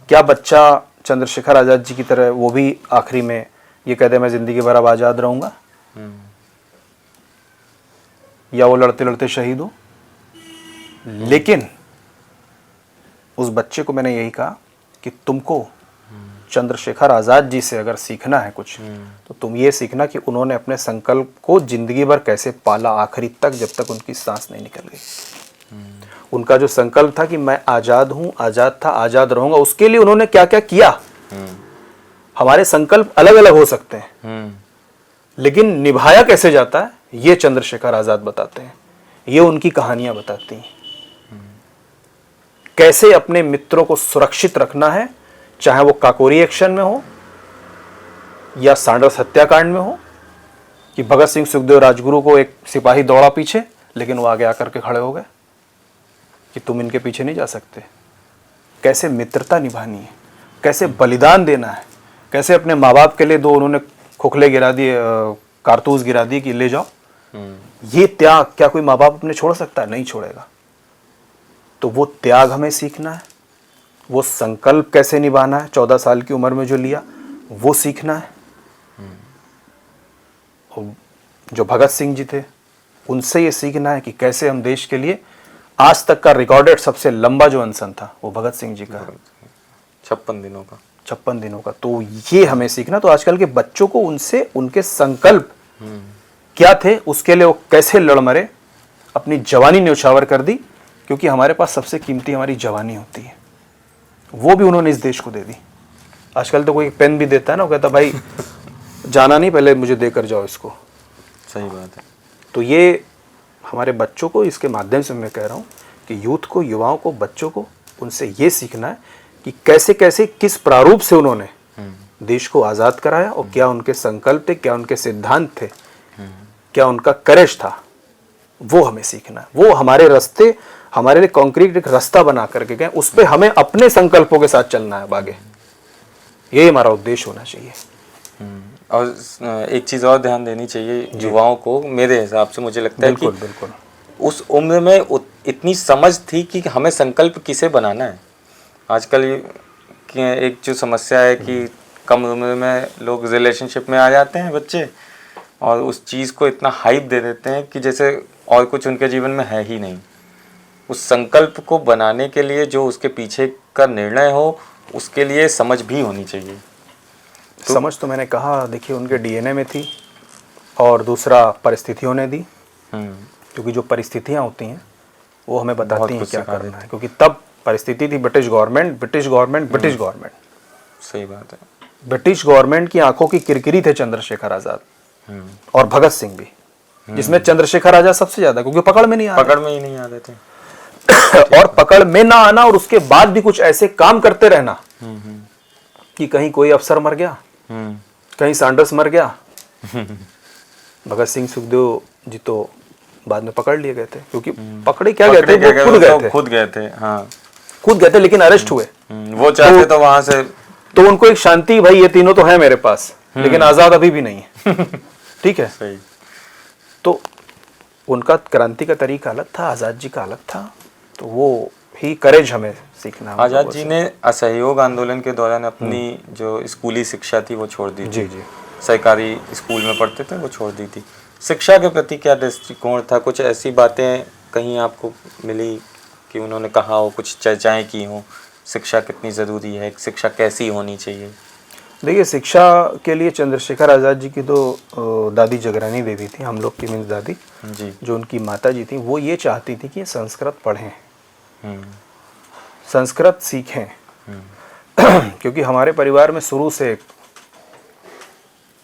क्या बच्चा चंद्रशेखर आज़ाद जी की तरह वो भी आखिरी में ये कह दे मैं जिंदगी भर अब आज़ाद रहूंगा? या वो लड़ते लड़ते शहीद हो? लेकिन उस बच्चे को मैंने यही कहा कि तुमको चंद्रशेखर आज़ाद जी से अगर सीखना है कुछ, तो तुम ये सीखना कि उन्होंने अपने संकल्प को जिंदगी भर कैसे पाला आखिरी तक, जब तक उनकी सांस नहीं निकल गई। उनका जो संकल्प था कि मैं आज़ाद हूँ, आज़ाद था, आज़ाद रहूंगा, उसके लिए उन्होंने क्या क्या किया। हमारे संकल्प अलग अलग हो सकते हैं, लेकिन निभाया कैसे जाता है ये चंद्रशेखर आज़ाद बताते हैं, ये उनकी कहानियां बताती हैं। कैसे अपने मित्रों को सुरक्षित रखना है, चाहे वो काकोरी एक्शन में हो या सांडर्स हत्याकांड में हो, कि भगत सिंह सुखदेव राजगुरु को एक सिपाही दौड़ा पीछे, लेकिन वो आगे आकर के खड़े हो गए कि तुम इनके पीछे नहीं जा सकते। कैसे मित्रता निभानी है, कैसे बलिदान देना है, कैसे अपने माँ बाप के लिए दो उन्होंने खोखले गिरा दिए, कारतूस गिरा दिए कि ले जाओ। ये त्याग क्या कोई माँ बाप अपने छोड़ सकता है? नहीं छोड़ेगा। तो वो त्याग हमें सीखना है, वो संकल्प कैसे निभाना है 14 साल की उम्र में जो लिया वो सीखना है। और जो भगत सिंह जी थे उनसे ये सीखना है कि कैसे हम देश के लिए, आज तक का रिकॉर्डेड सबसे लंबा जो अनशन था वो भगत सिंह जी का 56 दिनों का। 56 दिनों का। तो ये हमें सीखना। तो आजकल के बच्चों को उनसे उनके संकल्प क्या थे, उसके लिए वो कैसे लड़ मरे, अपनी जवानी न्यौछावर कर दी, क्योंकि हमारे पास सबसे कीमती हमारी जवानी होती है, वो भी उन्होंने इस देश को दे दी। आजकल तो कोई पेन भी देता है ना, वो कहता भाई जाना नहीं, पहले मुझे देकर जाओ इसको। सही बात है। तो ये हमारे बच्चों को, इसके माध्यम से मैं कह रहा हूँ कि यूथ को, युवाओं को, बच्चों को उनसे ये सीखना है कि कैसे कैसे किस प्रारूप से उन्होंने देश को आज़ाद कराया, और क्या उनके संकल्प थे, क्या उनके सिद्धांत थे, क्या उनका करेज था, वो हमें सीखना है। वो हमारे रास्ते, हमारे लिए कंक्रीट एक रास्ता बना करके गए, उस पर हमें अपने संकल्पों के साथ चलना है आगे। यही हमारा उद्देश्य होना चाहिए। और एक चीज़ और ध्यान देनी चाहिए युवाओं को, मेरे हिसाब से मुझे लगता है कि बिल्कुल उस उम्र में इतनी समझ थी कि हमें संकल्प किसे बनाना है। आजकल एक जो समस्या है कि कम उम्र में लोग रिलेशनशिप में आ जाते हैं बच्चे, और उस चीज़ को इतना हाइप दे देते हैं कि जैसे और कुछ उनके जीवन में है ही नहीं। उस संकल्प को बनाने के लिए जो उसके पीछे का निर्णय हो, उसके लिए समझ भी होनी चाहिए। समझ तो मैंने कहा, देखिए उनके डीएनए में थी, और दूसरा परिस्थितियों ने दी, क्योंकि जो परिस्थितियां होती हैं वो हमें बताती हैं क्या करना है। क्योंकि तब परिस्थिति थी ब्रिटिश गवर्नमेंट। सही बात है। ब्रिटिश गवर्नमेंट की आंखों की किरकिरी थे चंद्रशेखर आजाद और भगत सिंह भी, जिसमें चंद्रशेखर आजाद सबसे ज्यादा, क्योंकि पकड़ में ही नहीं आ रहे थे। और पकड़ में ना आना, और उसके बाद भी कुछ ऐसे काम करते रहना कि कहीं कोई अफसर मर गया, कहीं सांडर्स मर गया। भगत सिंह सुखदेव जी तो बाद में पकड़ लिए गए थे, क्योंकि पकड़े क्या गए थे, वो खुद गए थे। हाँ, खुद गए थे, लेकिन अरेस्ट हुए। वो चाहते तो वहां से, तो उनको एक शांति, भाई ये तीनों तो है मेरे पास, लेकिन आजाद अभी भी नहीं है। ठीक है। सही। तो उनका क्रांति का तरीका अलग था, आजाद जी का अलग था। तो वो ही करेज हमें सीखना। आजाद जी ने असहयोग आंदोलन के दौरान अपनी जो स्कूली शिक्षा थी वो छोड़ दी थी। जी। सरकारी स्कूल में पढ़ते थे, वो छोड़ दी थी। शिक्षा के प्रति क्या दृष्टिकोण था? कुछ ऐसी बातें कहीं आपको मिली कि उन्होंने कहा हो, कुछ चर्चाएं की हो, शिक्षा कितनी ज़रूरी है, शिक्षा कैसी होनी चाहिए? देखिए, शिक्षा के लिए चंद्रशेखर आज़ाद जी की तो दादी जगरानी देवी थी, हम लोग की मीन्स दादी जी, जो उनकी माता जी थी, वो ये चाहती थी कि संस्कृत पढ़ें, संस्कृत सीखें। क्योंकि हमारे परिवार में शुरू से,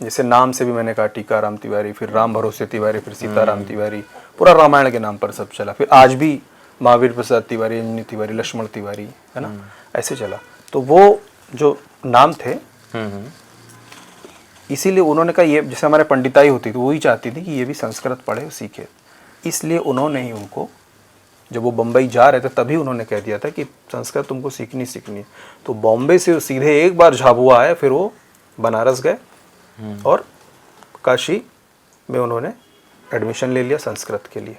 जैसे नाम से भी मैंने कहा, टीकाराम तिवारी, फिर राम भरोसे तिवारी, फिर सीताराम तिवारी, पूरा रामायण के नाम पर सब चला। फिर आज भी महावीर प्रसाद तिवारी, अंजनी तिवारी, लक्ष्मण तिवारी, है ना, ऐसे चला। तो वो जो नाम थे, इसीलिए उन्होंने कहा, ये जैसे हमारे पंडिताई होती थी, वही चाहती थी कि ये भी संस्कृत पढ़े, सीखे। इसलिए उन्होंने ही उनको, जब वो बम्बई जा रहे थे तभी उन्होंने कह दिया था कि संस्कृत तुमको सीखनी सीखनी। तो बॉम्बे से सीधे एक बार झाबुआ आए, फिर वो बनारस गए और काशी में उन्होंने एडमिशन ले लिया संस्कृत के लिए।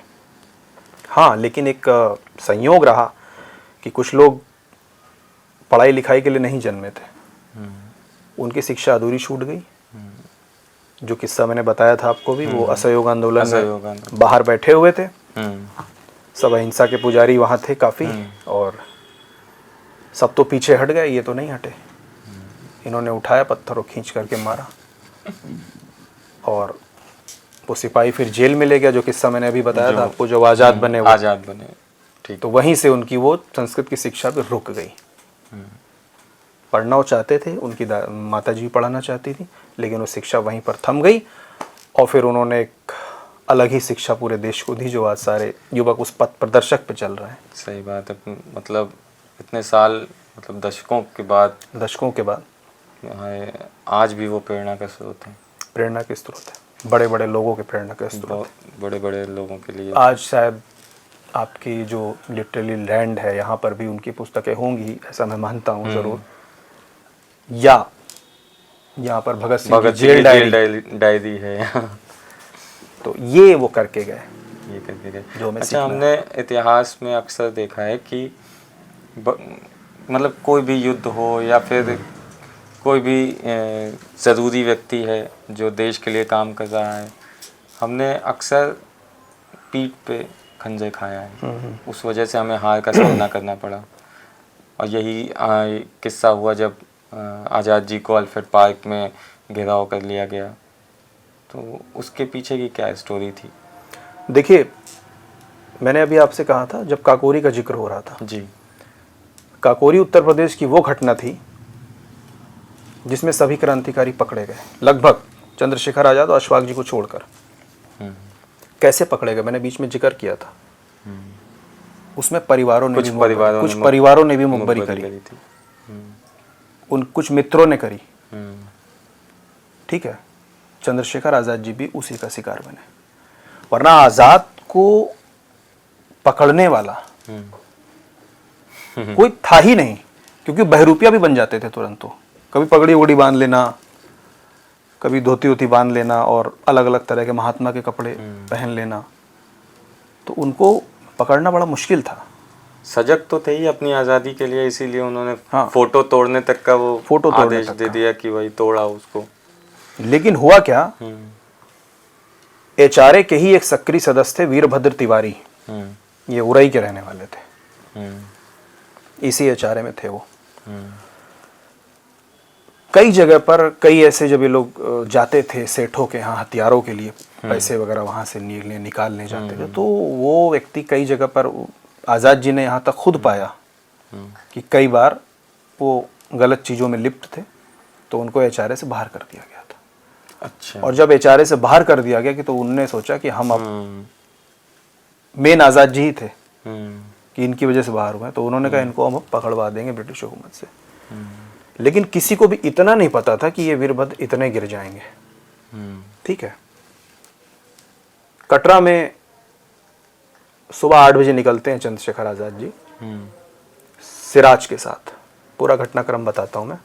हाँ, लेकिन एक संयोग रहा कि कुछ लोग पढ़ाई लिखाई के लिए नहीं जन्मे थे, उनकी शिक्षा अधूरी छूट गई। जो किस्सा मैंने बताया था आपको भी, वो असहयोग आंदोलन में बाहर बैठे हुए थे, सब अहिंसा के पुजारी वहाँ थे काफ़ी, और सब तो पीछे हट गए, ये तो नहीं हटे। इन्होंने उठाया पत्थर और खींच करके मारा, और वो सिपाही फिर जेल में ले गया, जो किस्सा मैंने अभी बताया था आपको, जो आज़ाद बने। ठीक। तो वहीं से उनकी वो संस्कृत की शिक्षा भी रुक गई। पढ़ना वो चाहते थे, उनकी माता जी पढ़ाना चाहती थी, लेकिन वो शिक्षा वहीं पर थम गई। और फिर उन्होंने एक अलग ही शिक्षा पूरे देश को दी, जो आज सारे युवक उस पथ प्रदर्शक पे चल रहे हैं। सही बात है। मतलब इतने साल, मतलब दशकों के बाद आज भी वो प्रेरणा का स्रोत है। प्रेरणा के स्रोत है, बड़े बड़े लोगों के प्रेरणा के स्रोत है। बड़े बड़े लोगों के लिए आज शायद आपकी जो लिटरली लैंड है यहाँ पर भी उनकी पुस्तकें होंगी, ऐसा मैं मानता हूँ ज़रूर। या यहाँ पर भगत सिंह की जेल डायरी है। तो ये वो करके गए, ये करके गए। जो हमें अच्छा, हमने इतिहास में अक्सर देखा है कि मतलब कोई भी युद्ध हो या फिर कोई भी ज़रूरी व्यक्ति है जो देश के लिए काम कर रहा है, हमने अक्सर पीठ पे खंजर खाया है। उस वजह से हमें हार का सामना करना पड़ा। और यही किस्सा हुआ जब आज़ाद जी को अल्फ्रेड पार्क में घेराव कर लिया गया। तो उसके पीछे की क्या स्टोरी थी? देखिए, मैंने अभी आपसे कहा था जब काकोरी का जिक्र हो रहा था जी, काकोरी उत्तर प्रदेश की वो घटना थी जिसमें सभी क्रांतिकारी पकड़े गए, लगभग चंद्रशेखर आज़ाद और अशफाक जी को छोड़कर। कैसे पकड़े गए मैंने बीच में जिक्र किया था। उसमें कुछ परिवारों ने भी मुखबरी करी थी। उन कुछ मित्रों ने करी। ठीक है, चंद्रशेखर आज़ाद जी भी उसी का शिकार बने। वरना आज़ाद को पकड़ने वाला कोई था ही नहीं, क्योंकि बहरूपिया भी बन जाते थे तुरंत। तो कभी पगड़ी वगड़ी बांध लेना, कभी धोती वोती बांध लेना और अलग अलग तरह के महात्मा के कपड़े पहन लेना, तो उनको पकड़ना बड़ा मुश्किल था। सजग तो थे ही अपनी आज़ादी के लिए, इसीलिए उन्होंने फोटो तोड़ने तक का वो आदेश दे दिया कि भाई तोड़ा उसको। लेकिन हुआ क्या, एचआरए के ही एक सक्रिय सदस्य थे वीरभद्र तिवारी। ये उरई के रहने वाले थे, इसी एचआरए में थे वो। कई जगह पर कई ऐसे जब ये लोग जाते थे सेठों के यहाँ हथियारों के लिए, पैसे वगैरह वहाँ से निकालने जाते थे, तो वो व्यक्ति कई जगह पर आज़ाद जी ने यहाँ तक खुद पाया कि कई बार वो गलत चीज़ों में लिप्त थे, तो उनको एचआरए से बाहर कर दिया गया था। अच्छा। और जब एचआरए से बाहर कर दिया गया कि तो उन्होंने सोचा कि हम अब मेन आज़ाद जी ही थे कि इनकी वजह से बाहर हुए, तो उन्होंने कहा इनको हम पकड़वा देंगे ब्रिटिश हुकूमत से। लेकिन किसी को भी इतना नहीं पता था कि ये वीरभद्र इतने गिर जाएंगे। ठीक है, कटरा में सुबह 8 बजे निकलते हैं चंद्रशेखर आज़ाद जी सिराज के साथ। पूरा घटनाक्रम बताता हूँ मैं।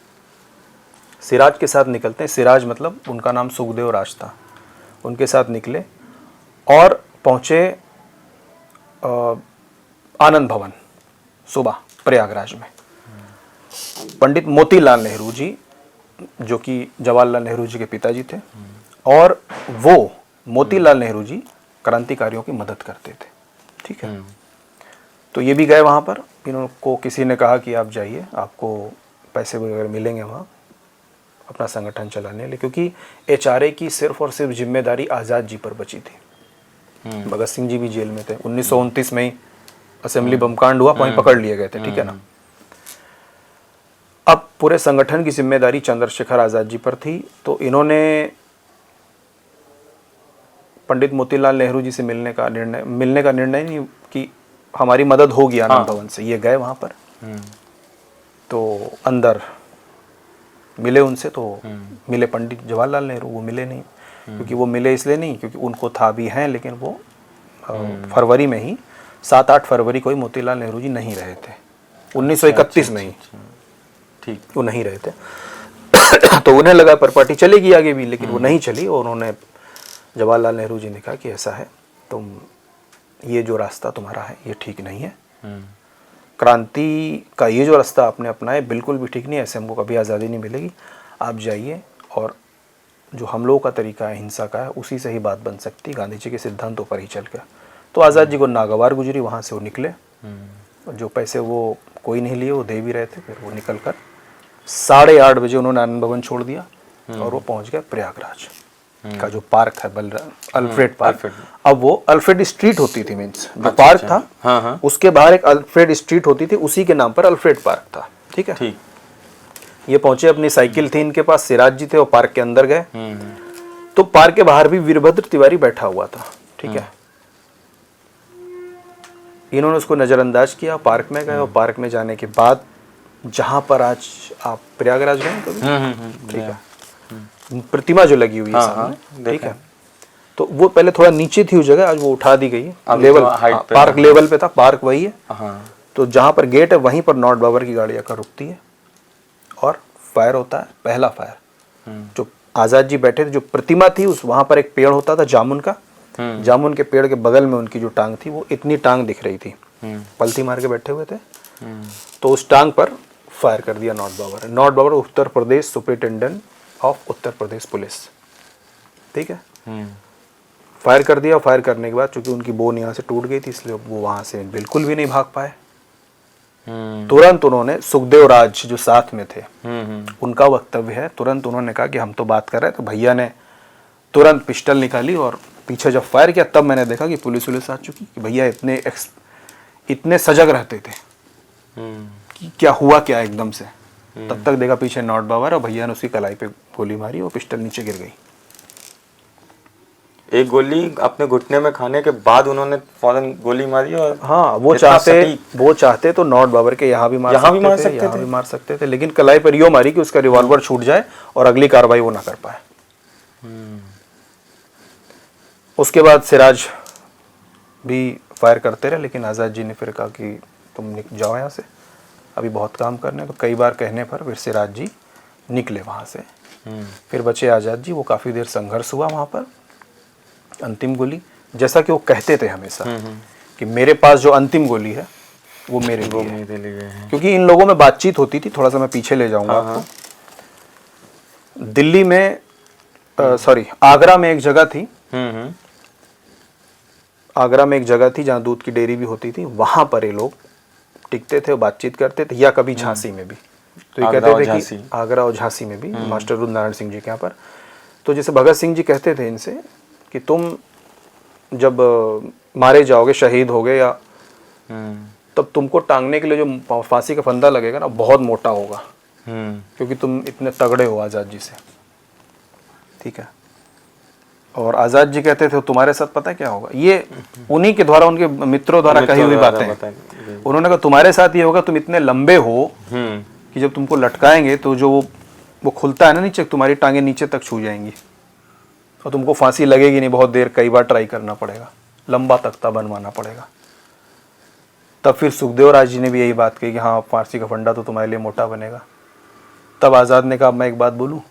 सिराज के साथ निकलते हैं, सिराज मतलब उनका नाम सुखदेव राज था। उनके साथ निकले और पहुँचे आनंद भवन सुबह प्रयागराज में। पंडित मोतीलाल नेहरू जी, जो कि जवाहरलाल नेहरू जी के पिताजी थे, और वो मोतीलाल नेहरू जी क्रांतिकारियों की मदद करते थे। ठीक है, तो ये भी गए वहाँ पर। इनको किसी ने कहा कि आप जाइए, आपको पैसे वगैरह मिलेंगे वहाँ अपना संगठन चलाने लिए, क्योंकि एचआरए की सिर्फ और सिर्फ जिम्मेदारी आज़ाद जी पर बची थी। भगत सिंह जी भी जेल में थे। 1929 में ही असेंबली बम कांड हुआ, वहीं पकड़ लिए गए थे। ठीक है ना। अब पूरे संगठन की जिम्मेदारी चंद्रशेखर आज़ाद जी पर थी, तो इन्होंने पंडित मोतीलाल नेहरू जी से मिलने का निर्णय नहीं कि हमारी मदद होगी आनंद भवन से। ये गए वहाँ पर, तो अंदर मिले उनसे, तो मिले पंडित जवाहरलाल नेहरू, वो मिले नहीं। क्योंकि वो मिले इसलिए नहीं क्योंकि उनको था भी हैं, लेकिन वो फरवरी में ही 7-8 फरवरी को ही मोतीलाल नेहरू जी नहीं रहे थे। 1931 में ही ठीक वो नहीं रहे थे। तो उन्हें लगा पर पार्टी चलेगी आगे भी, लेकिन वो नहीं चली। और उन्होंने जवाहरलाल नेहरू जी ने कहा कि ऐसा है, तुम ये जो रास्ता तुम्हारा है ये ठीक नहीं है। क्रांति का ये जो रास्ता आपने अपनाया बिल्कुल भी ठीक नहीं है, ऐसे हमको कभी आज़ादी नहीं मिलेगी। आप जाइए और जो हम लोगों का तरीका है हिंसा का है, उसी से ही बात बन सकती, गांधी जी के सिद्धांतों पर ही चल कर। तो आज़ाद जी को नागवार गुजरी, वहाँ से वो निकले। जो पैसे वो कोई नहीं लिए, वो दे भी रहे थे। फिर वो निकल कर 8:30 बजे उन्होंने आनंद भवन छोड़ दिया और वो पहुँच गए प्रयागराज का जो पार्क है अल्फ्रेड पार्क। अब वो अल्फ्रेड स्ट्रीट होती थी, मीन्स जो पार्क था उसके बाहर एक अल्फ्रेड स्ट्रीट होती थी, उसी के नाम पर अल्फ्रेड पार्क था। ठीक है, ये पहुंचे, अपनी साइकिल थी इनके पास, सिराज जी थे, वो पार्क के अंदर गए। तो पार्क के बाहर भी वीरभद्र तिवारी बैठा हुआ था। ठीक है। इन्होंने उसको नज़रअंदाज किया, पार्क में गए, और पार्क में जाने के बाद जहाँ पर आज आप प्रयागराज गए हैं कभी? ठीक है, प्रतिमा जो लगी हुई है सामने, ठीक है, तो वो पहले थोड़ा नीचे थी उस जगह, आज वो उठा दी गई है लेवल, पार्क लेवल पे था, पार्क वही है। तो जहाँ पर गेट है वहीं पर नॉट बाबर की गाड़ी आकर रुकती है और फायर होता है, पहला फायर। जो आज़ाद जी बैठे थे, जो प्रतिमा थी उस वहाँ पर एक पेड़ होता था जामुन का, जामुन के पेड़ के बगल में उनकी जो टांग थी वो इतनी टांग दिख रही थी, पलती मार के बैठे हुए थे। तो उस टांग पर फायर कर दिया not Babar. Not Babar Uttar Pradesh superintendent of Uttar Pradesh police, ठीक है। फायर कर दिया। फायर करने के बाद चूंकि उनकी बोन यहाँ से टूट गई थी, इसलिए वो वहाँ से बिल्कुल भी नहीं भाग पाए। तुरंत उन्होंने, सुखदेव राज जो साथ में थे, उनका वक्तव्य है, तुरंत उन्होंने कहा कि हम तो बात कर रहे हैं, तो भैया ने तुरंत पिस्टल निकाली और पीछे जब फायर किया तब मैंने देखा कि पुलिस आ चुकी, कि भैया इतने सजग रहते थे कि क्या हुआ क्या एकदम से। तब तक देखा पीछे नॉट बाबर, और भैया ने उसकी कलाई पे गोली मारी और पिस्टल नीचे गिर गई। एक गोली अपने घुटने में खाने के बाद उन्होंने फौरन गोली मारी। और हाँ, वो चाहते तो नॉट बाबर के यहाँ भी मार सकते थे, लेकिन कलाई पर यो मारी कि उसका रिवॉल्वर छूट जाए और अगली कार्रवाई वो ना कर पाए। उसके बाद सिराज भी फायर करते रहे, लेकिन आज़ाद जी ने फिर कहा कि तुम जाओ यहाँ से, अभी बहुत काम करने। तो कई बार कहने पर फिर सिराज जी निकले वहाँ से। फिर बचे आज़ाद जी। वो काफ़ी देर संघर्ष हुआ वहाँ पर। अंतिम गोली, जैसा कि वो कहते थे हमेशा कि मेरे पास जो अंतिम गोली है वो मेरे लिए है। क्योंकि इन लोगों में बातचीत होती थी, थोड़ा सा मैं पीछे ले जाऊंगा आपको। दिल्ली में आगरा में एक जगह थी, आगरा में एक जगह थी जहाँ दूध की डेयरी भी होती थी, वहां पर ये लोग टिकते थे, बातचीत करते थे, या कभी झांसी में भी। तो ये कहते थे कि आगरा और झांसी में भी, मास्टर रुद्रनारायण सिंह जी के यहाँ पर। तो जैसे भगत सिंह जी कहते थे इनसे कि तुम जब मारे जाओगे, शहीद होगे, या तब तुमको टांगने के लिए जो फांसी का फंदा लगेगा ना, बहुत मोटा होगा, क्योंकि तुम इतने तगड़े हो आज़ाद जी से, ठीक है। और आज़ाद जी कहते थे तुम्हारे साथ पता है क्या होगा, ये उन्हीं के द्वारा, उनके मित्रों द्वारा कही हुई बातें। उन्होंने कहा तुम्हारे साथ ये होगा, तुम इतने लंबे हो कि जब तुमको लटकाएंगे तो जो वो खुलता है ना नीचे, तुम्हारी टांगे नीचे तक छू जाएंगी और तुमको फांसी लगेगी नहीं, बहुत देर, कई बार ट्राई करना पड़ेगा, लंबा तख्ता बनवाना पड़ेगा। तब फिर सुखदेव राज जी ने भी यही बात कही कि हाँ, फांसी का फंडा तो तुम्हारे लिए मोटा बनेगा। तब आज़ाद ने कहा मैं एक बात बोलूँ।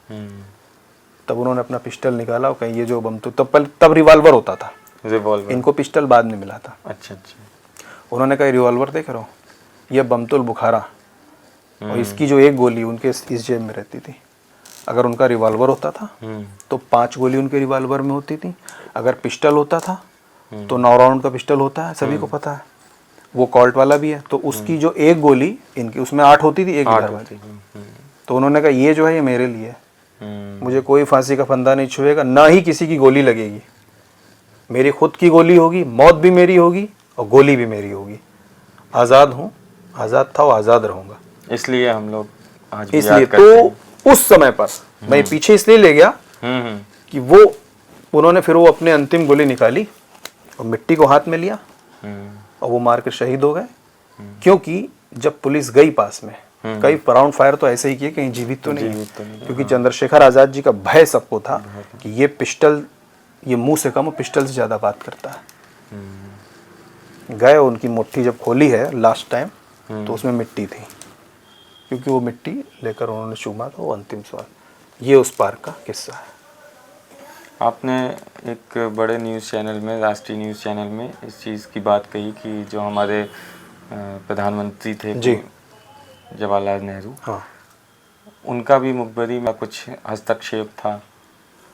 तब उन्होंने अपना पिस्टल निकाला और कहीं ये जो बम, तो तब रिवॉल्वर होता था, रिवॉल्वर, इनको पिस्टल बाद में मिला था। अच्छा। उन्होंने कहा रिवॉल्वर देख रहा हूँ, ये बमतुल बुखारा, और इसकी जो एक गोली उनके इस जेब में रहती थी। अगर उनका रिवॉल्वर होता था तो 5 गोली उनके रिवॉल्वर में होती थी। अगर पिस्टल होता था तो 9 राउंड का पिस्टल होता है, सभी को पता है, वो कॉल्ट वाला भी है। तो उसकी जो एक गोली इनकी, उसमें 8 होती थी, एक इधर वाली। तो उन्होंने कहा ये जो है ये मेरे लिए, मुझे कोई फांसी का फंदा नहीं छुएगा, ना ही किसी की गोली लगेगी, मेरी खुद की गोली होगी, मौत भी मेरी होगी और गोली भी मेरी होगी। आज़ाद हूँ, आज़ाद था और आज़ाद रहूँगा। इसलिए हम लोग आज भी याद करते हैं। तो उस समय पर मैं पीछे इसलिए ले गया कि वो उन्होंने फिर वो अपने अंतिम गोली निकाली और मिट्टी को हाथ में लिया और वो मार कर शहीद हो गए। क्योंकि जब पुलिस गई पास में, कई राउंड फायर तो ऐसे ही किए, कहीं जीवित तो नहीं, क्योंकि चंद्रशेखर आज़ाद जी का भय सबको था कि ये पिस्टल, ये मुंह से कम, पिस्टल से ज़्यादा बात करता है। गए, उनकी मुट्ठी जब खोली है लास्ट टाइम, तो उसमें मिट्टी थी, क्योंकि वो मिट्टी लेकर उन्होंने चूमा था, वो अंतिम स्वाद। ये उस पार का किस्सा है। आपने एक बड़े न्यूज़ चैनल में, राष्ट्रीय न्यूज़ चैनल में इस चीज़ की बात कही कि जो हमारे प्रधानमंत्री थे जी, जवाहरलाल नेहरू, हाँ, उनका भी मुखबरी में कुछ हस्तक्षेप था।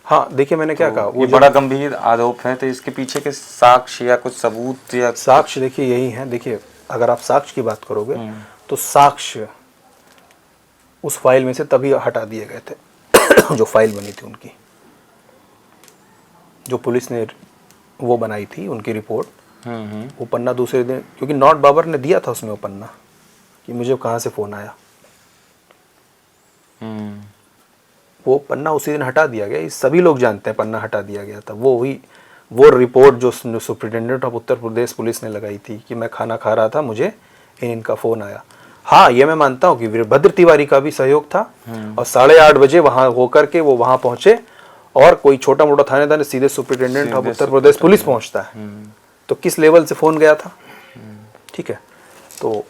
हाँ, देखिए मैंने क्या कहा, ये बड़ा गंभीर आरोप है, तो इसके पीछे के साक्ष्य या कुछ सबूत या साक्ष्य देखिए यही है। देखिए अगर आप साक्ष्य की बात करोगे तो साक्ष्य उस फाइल में से तभी हटा दिए गए थे जो फाइल बनी थी उनकी, जो पुलिस ने वो बनाई थी उनकी रिपोर्ट, वो पन्ना दूसरे दिन, क्योंकि नॉट बाबर ने दिया था उसमें वो पन्ना कि मुझे कहाँ से फ़ोन आया, वो पन्ना उसी दिन हटा दिया गया। सभी लोग जानते हैं पन्ना हटा दिया गया था। वो हुई वो रिपोर्ट जो superintendent of Uttar Pradesh police ने लगाई थी कि मैं खाना खा रहा था, मुझे इनका फ़ोन आया। हाँ, ये मैं मानता हूँ कि वीरभद्र तिवारी का भी सहयोग था, और 8:30 बजे वहाँ होकर के वो वहाँ पहुँचे, और कोई छोटा मोटा थानेदार सीधे superintendent of Uttar Pradesh police पहुँचता है, तो किस लेवल से फ़ोन गया था। ठीक है, तो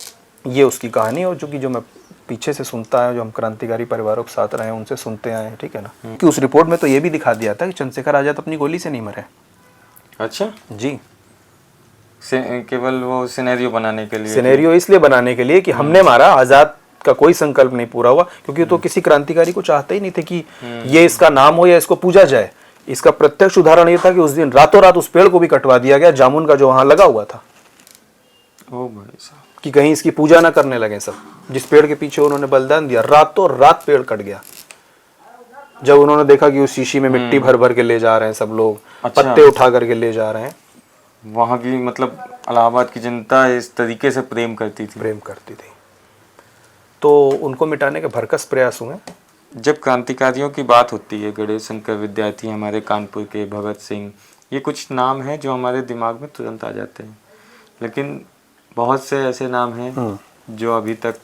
ये उसकी कहानी, और जो मैं पीछे से सुनता है, जो हम क्रांतिकारी परिवारों के साथ रहे हैं उनसे सुनते आए हैं, ठीक है ना, कि उस रिपोर्ट में तो ये भी दिखा दिया था कि चंद्रशेखर आज़ाद अपनी गोली से नहीं मरे। अच्छा जी, केवल वो सिनेरियो बनाने के लिए, सिनेरियो इसलिए बनाने के लिए कि हमने मारा, आज़ाद का कोई संकल्प नहीं पूरा हुआ, क्योंकि तो किसी क्रांतिकारी को चाहते ही नहीं थे कि ये इसका नाम हो या इसको पूजा जाए। इसका प्रत्यक्ष उदाहरण ये था कि उस दिन रातों रात उस पेड़ को भी कटवा दिया गया, जामुन का जो वहां लगा हुआ था, ओ भाई साहब, कि कहीं इसकी पूजा ना करने लगे सब। जिस पेड़ के पीछे उन्होंने बलिदान दिया, रातों रात पेड़ कट गया। जब उन्होंने देखा कि उस शीशी में मिट्टी भर भर के ले जा रहे हैं सब लोग, अच्छा। पत्ते उठा करके ले जा रहे हैं। वहाँ की मतलब इलाहाबाद की जनता इस तरीके से प्रेम करती थी, तो उनको मिटाने के भरकस प्रयास हुए। जब क्रांतिकारियों की बात होती है, गणेश शंकर विद्यार्थी हमारे कानपुर के, भगत सिंह, ये कुछ नाम हैं जो हमारे दिमाग में तुरंत आ जाते हैं, लेकिन बहुत से ऐसे नाम हैं जो अभी तक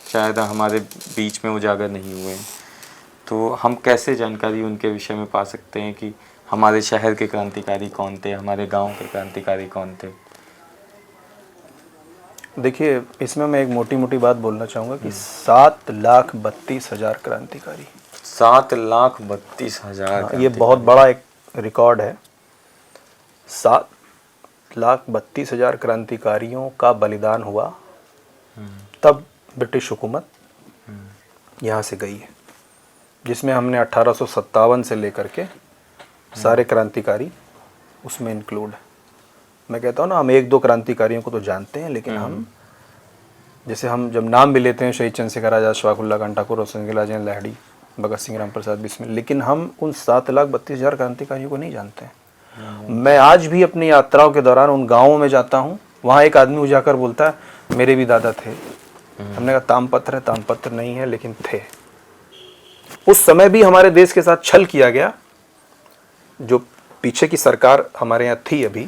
शायद हमारे बीच में उजागर नहीं हुए हैं। तो हम कैसे जानकारी उनके विषय में पा सकते हैं कि हमारे शहर के क्रांतिकारी कौन थे, हमारे गांव के क्रांतिकारी कौन थे? देखिए, इसमें मैं एक मोटी मोटी बात बोलना चाहूँगा कि 7,32,000 क्रांतिकारी। 7,32,000, ये बहुत बड़ा एक रिकॉर्ड है। 7,32,000 क्रांतिकारियों का बलिदान हुआ, तब ब्रिटिश हुकूमत यहाँ से गई है, जिसमें हमने 1857 से लेकर के सारे क्रांतिकारी उसमें इंक्लूड है। मैं कहता हूँ ना, हम 1-2 क्रांतिकारियों को तो जानते हैं, लेकिन हम जैसे हम जब नाम भी लेते हैं, शहीद चंद्रशेखर आज़ाद, शफाकुल्लाह खान ठाकुर, रोशन राजेंद्र लाहिड़ी, भगत सिंह, राम प्रसाद बिस्मिल, लेकिन हम उन 7,32,000 क्रांतिकारियों को नहीं जानते हैं। मैं आज भी अपनी यात्राओं के दौरान उन गाँवों में जाता हूँ, वहाँ एक आदमी उजाकर बोलता है मेरे भी दादा थे। हमने कहा तामपत्र है, तामपत्र नहीं है, लेकिन थे। उस समय भी हमारे देश के साथ छल किया गया। जो पीछे की सरकार हमारे यहाँ थी अभी,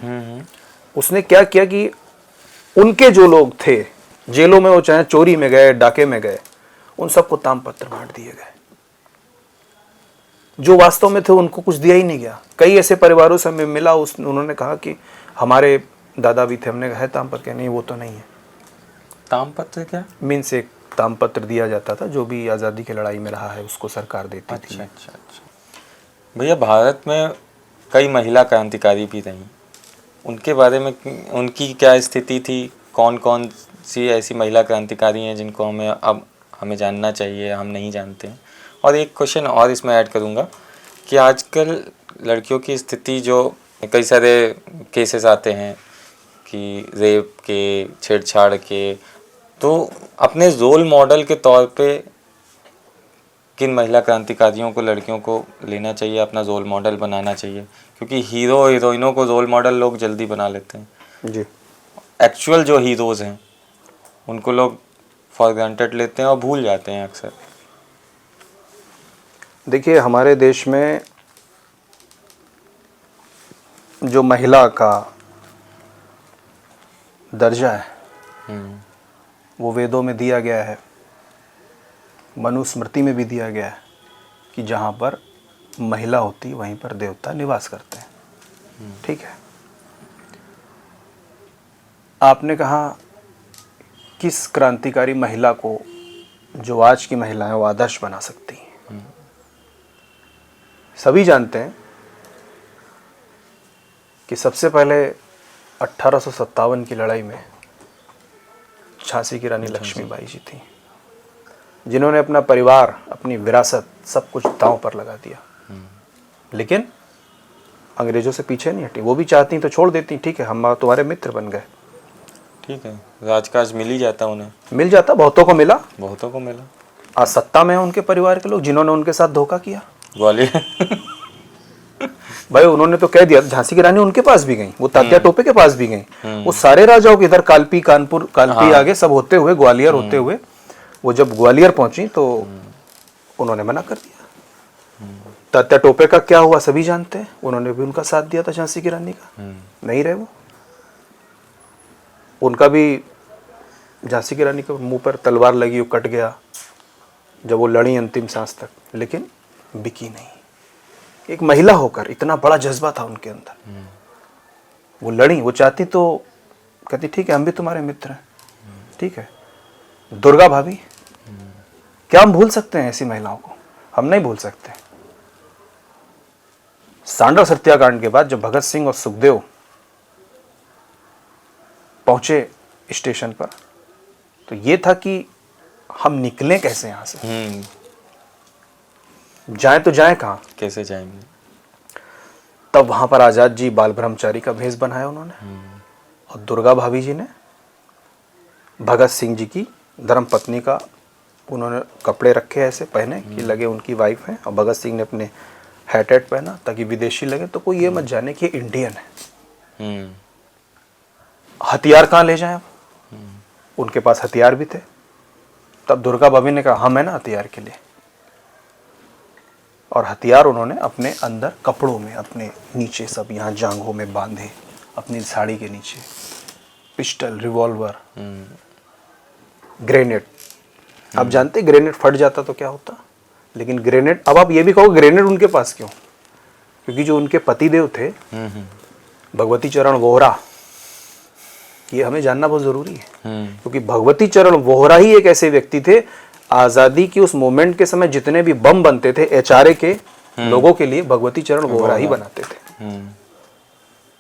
उसने क्या किया कि उनके जो लोग थे जेलों में, वो चाहे चोरी में गए, डाके में गए, उन सबको तामपत्र बांट दिए गए। जो वास्तव में थे उनको कुछ दिया ही नहीं गया। कई ऐसे परिवारों से हमें मिला, उन्होंने कहा कि हमारे दादा भी थे। हमने कहा है तामपत्र? नहीं, वो तो नहीं है। तामपत्र क्या मीन्स एक तामपत्र दिया जाता था, जो भी आज़ादी की लड़ाई में रहा है उसको सरकार देती थी। अच्छा। भैया, भारत में कई महिला क्रांतिकारी भी रहीं, उनके बारे में उनकी क्या स्थिति थी? कौन कौन सी ऐसी महिला क्रांतिकारी हैं जिनको हमें जानना चाहिए, हम नहीं जानते हैं? और एक क्वेश्चन और इसमें ऐड करूँगा कि आजकल लड़कियों की स्थिति, जो कई सारे केसेस आते हैं कि रेप के, छेड़छाड़ के, तो अपने रोल मॉडल के तौर पे किन महिला क्रांतिकारियों को, लड़कियों को लेना चाहिए, अपना रोल मॉडल बनाना चाहिए? क्योंकि हीरो हीरोइनों को रोल मॉडल लोग जल्दी बना लेते हैं जी। एक्चुअल जो हीरोज हैं उनको लोग फॉर ग्रांटेड लेते हैं और भूल जाते हैं अक्सर। देखिए, हमारे देश में जो महिला का दर्जा है वो वेदों में दिया गया है, मनुस्मृति में भी दिया गया है कि जहाँ पर महिला होती वहीं पर देवता निवास करते हैं। ठीक है। आपने कहा किस क्रांतिकारी महिला को, जो आज की महिलाएं, वो आदर्श बना सकती हैं? सभी जानते हैं कि सबसे पहले 1857 की लड़ाई में झांसी की रानी लक्ष्मीबाई जी थी, जिन्होंने अपना परिवार, अपनी विरासत, सब कुछ दांव पर लगा दिया, लेकिन अंग्रेजों से पीछे नहीं हटी। वो भी चाहती तो छोड़ देती, ठीक है हम तुम्हारे मित्र बन गए, ठीक है, राजकाज मिल ही जाता, उन्हें मिल जाता, बहुतों को मिला। आज सत्ता में है उनके परिवार के लोग जिन्होंने उनके साथ धोखा किया। ग्वालियर भाई, उन्होंने तो कह दिया, झांसी की रानी उनके पास भी गई, वो तात्या टोपे के पास भी गई, वो सारे राजाओं के, इधर कालपी, कानपुर, कालपी आगे सब होते हुए, ग्वालियर होते हुए, वो जब ग्वालियर पहुंची तो उन्होंने मना कर दिया। तात्या टोपे का क्या हुआ सभी जानते हैं, उन्होंने भी उनका साथ दिया था झांसी की रानी का, नहीं रहे वो। उनका भी झांसी की रानी के मुंह पर तलवार लगी, वो कट गया जब वो लड़ी अंतिम सांस तक, लेकिन बिकी नहीं। एक महिला होकर इतना बड़ा जज्बा था उनके अंदर, वो लड़ी, वो चाहती तो कहती ठीक है हम भी तुम्हारे मित्र हैं, ठीक है। दुर्गा भाभी, क्या हम भूल सकते हैं ऐसी महिलाओं को? हम नहीं भूल सकते। सांडर सत्याकांड के बाद जब भगत सिंह और सुखदेव पहुंचे स्टेशन पर, तो ये था कि हम निकलें कैसे यहां से, जाएं तो जाएं कहां, कैसे जाएंगे। तब वहां पर आजाद जी बाल ब्रह्मचारी का भेष बनाया उन्होंने, और दुर्गा भाभी जी ने भगत सिंह जी की धर्म पत्नी का उन्होंने कपड़े रखे ऐसे पहने कि लगे उनकी वाइफ है, और भगत सिंह ने अपने हैट पहना ताकि विदेशी लगे तो कोई ये मत जाने कि इंडियन है। हथियार कहाँ ले जाएं अब, उनके पास हथियार भी थे। तब दुर्गा भाभी ने कहा हम है ना हथियार के लिए, और हथियार उन्होंने अपने अंदर कपड़ों में, अपने नीचे सब यहाँ जांघों में बांधे, अपनी साड़ी के नीचे पिस्टल, रिवॉल्वर, ग्रेनेड। आप जानते ग्रेनेड फट जाता तो क्या होता, लेकिन ग्रेनेड, अब आप ये भी कहो ग्रेनेड उनके पास क्यों, क्योंकि जो उनके पतिदेव थे भगवती चरण वोहरा, ये हमें जानना बहुत जरूरी है, क्योंकि भगवती चरण वोहरा ही एक ऐसे व्यक्ति थे, आजादी की उस मोमेंट के समय जितने भी बम बनते थे एचआरए के लोगों के लिए, भगवती चरण वोहरा ही बनाते थे।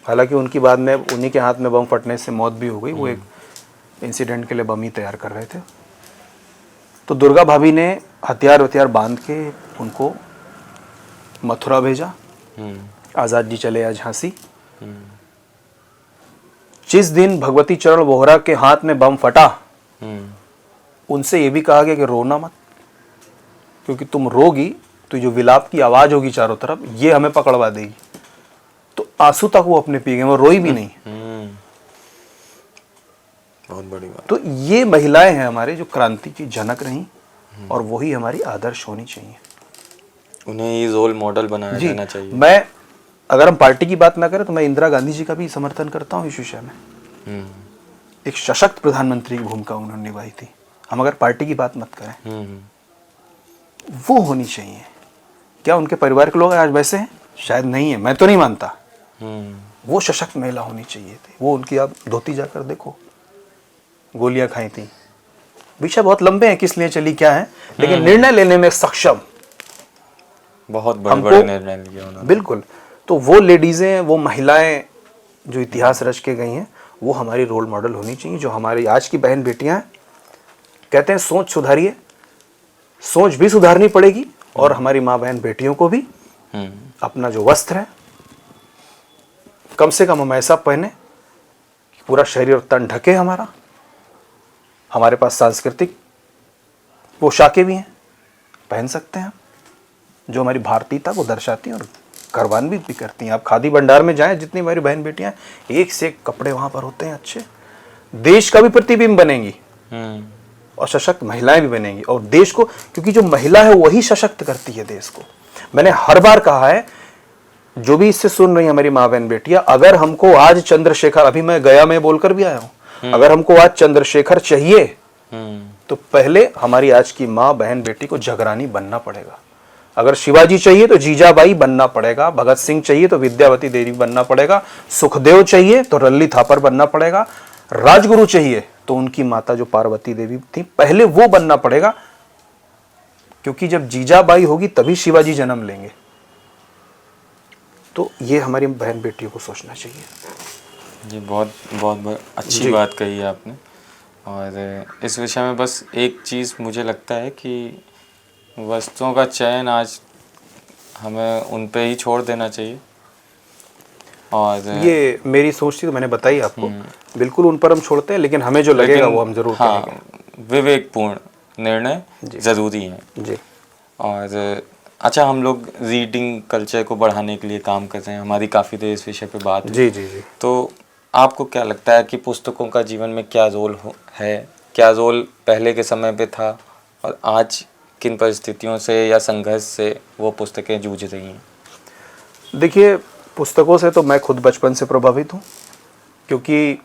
हालांकि उनकी बाद में उन्हीं के हाथ में बम फटने से मौत भी हो गई, वो एक इंसिडेंट के लिए बम ही तैयार कर रहे थे। तो दुर्गा भाभी ने हथियार बांध के उनको मथुरा भेजा, आजाद जी चले आए झांसी। जिस दिन भगवती चरण वोहरा के हाथ में बम फटा, उनसे ये भी कहा गया कि रोना मत, क्योंकि तुम रोगी तो जो विलाप की आवाज होगी चारों तरफ, ये हमें पकड़वा देगी। तो आंसू तक वो अपने पी गए, वो रोई भी नहीं। बहुत बड़ी बात। तो ये महिलाएं हैं हमारे जो क्रांति की जनक रहीं, और वही हमारी आदर्श होनी चाहिए, उन्हें ये रोल मॉडल बनाया जाना चाहिए। मैं, अगर हम पार्टी की बात ना करें तो मैं इंदिरा गांधी जी का भी समर्थन करता हूँ इस विषय में। एक सशक्त प्रधानमंत्री की भूमिका उन्होंने निभाई थी। हम अगर पार्टी की बात मत करें, वो होनी चाहिए। क्या उनके परिवार के लोग आज वैसे हैं? शायद नहीं है, मैं तो नहीं मानता। वो सशक्त महिला होनी चाहिए थी। वो उनकी, आप धोती जाकर देखो, गोलियां खाई थी। विषय बहुत लंबे हैं किस लिए चली क्या है, लेकिन निर्णय लेने में सक्षम, बहुत बड़े निर्णय लिए उन्होंने। बिल्कुल। तो वो लेडीजें, वो महिलाएं जो इतिहास रच के गई हैं, वो हमारी रोल मॉडल होनी चाहिए। जो हमारी आज की बहन बेटियां हैं, कहते हैं सोच सुधारिए, सोच भी सुधारनी पड़ेगी, और हमारी माँ बहन बेटियों को भी अपना जो वस्त्र है कम से कम हम ऐसा पहने कि पूरा शरीर और तन ढके हमारा। हमारे पास सांस्कृतिक पोशाकें भी हैं, पहन सकते हैं हम, जो हमारी भारतीयता को दर्शाती हैं और करवान भी करती हैं। आप खादी भंडार में जाएं, जितनी हमारी बहन बेटियां, एक से एक कपड़े वहां पर होते हैं अच्छे। देश का भी प्रतिबिंब बनेंगी, और सशक्त महिलाएं भी बनेंगी, और देश को, क्योंकि जो महिला है वही सशक्त करती है देश को। मैंने हर बार कहा है, जो भी इससे सुन रही है हमारी माँ बहन बेटियां, अगर हमको आज चंद्रशेखर, अभी मैं गया में बोलकर भी आया हूं, अगर हमको आज चंद्रशेखर चाहिए तो पहले हमारी आज की माँ बहन बेटी को जगरानी बनना पड़ेगा। अगर शिवाजी चाहिए तो जीजाबाई बनना पड़ेगा, भगत सिंह चाहिए तो विद्यावती देवी बनना पड़ेगा, सुखदेव चाहिए तो रल्ली थापर बनना पड़ेगा, राजगुरु चाहिए तो उनकी माता जो पार्वती देवी थी, पहले वो बनना पड़ेगा। क्योंकि जब जीजाबाई होगी तभी शिवाजी जन्म लेंगे। तो ये हमारी बहन बेटियों को सोचना चाहिए। जी, बहुत बहुत अच्छी बात कही है आपने। और इस विषय में बस एक चीज़ मुझे लगता है कि वस्तुओं का चयन आज हमें उन पे ही छोड़ देना चाहिए। और ये मेरी सोच थी, तो मैंने बताई आपको, बिल्कुल उन पर हम छोड़ते हैं, लेकिन हमें जो लगेगा वो हम जरूर करेंगे। विवेकपूर्ण निर्णय ज़रूरी है जी। और अच्छा, हम लोग रीडिंग कल्चर को बढ़ाने के लिए काम कर रहे हैं, हमारी काफ़ी देर इस विषय पे बात हुई। जी। तो आपको क्या लगता है कि पुस्तकों का जीवन में क्या रोल है, क्या रोल पहले के समय पे था और आज किन परिस्थितियों से या संघर्ष से वो पुस्तकें जूझ रही हैं? देखिए, पुस्तकों से तो मैं खुद बचपन से प्रभावित हूँ, क्योंकि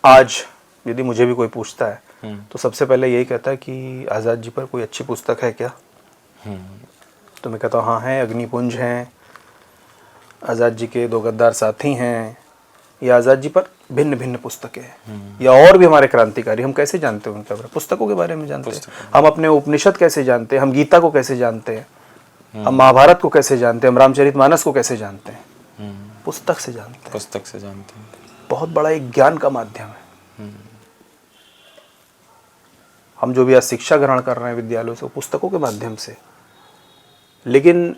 आज यदि मुझे भी कोई पूछता है तो सबसे पहले यही कहता है कि आज़ाद जी पर कोई अच्छी पुस्तक है क्या? तो मैं कहता हूँ हाँ है, अग्निपुंज हैं, आज़ाद जी के दो गद्दार साथी हैं, या आज़ाद जी पर भिन्न भिन्न पुस्तकें हैं, या और भी हमारे क्रांतिकारी। हम कैसे जानते हैं उनके बारे में? पुस्तकों के बारे में जानते हैं। हम अपने उपनिषद कैसे जानते हैं? हम गीता को कैसे जानते हैं? हम महाभारत को कैसे जानते हैं? हम रामचरितमानस को कैसे जानते हैं? पुस्तक से जानते हैं। पुस्तक से जानते हैं। बहुत बड़ा एक ज्ञान का माध्यम है। हम जो भी आज शिक्षा ग्रहण कर रहे हैं विद्यालयों से, वो पुस्तकों के माध्यम से। लेकिन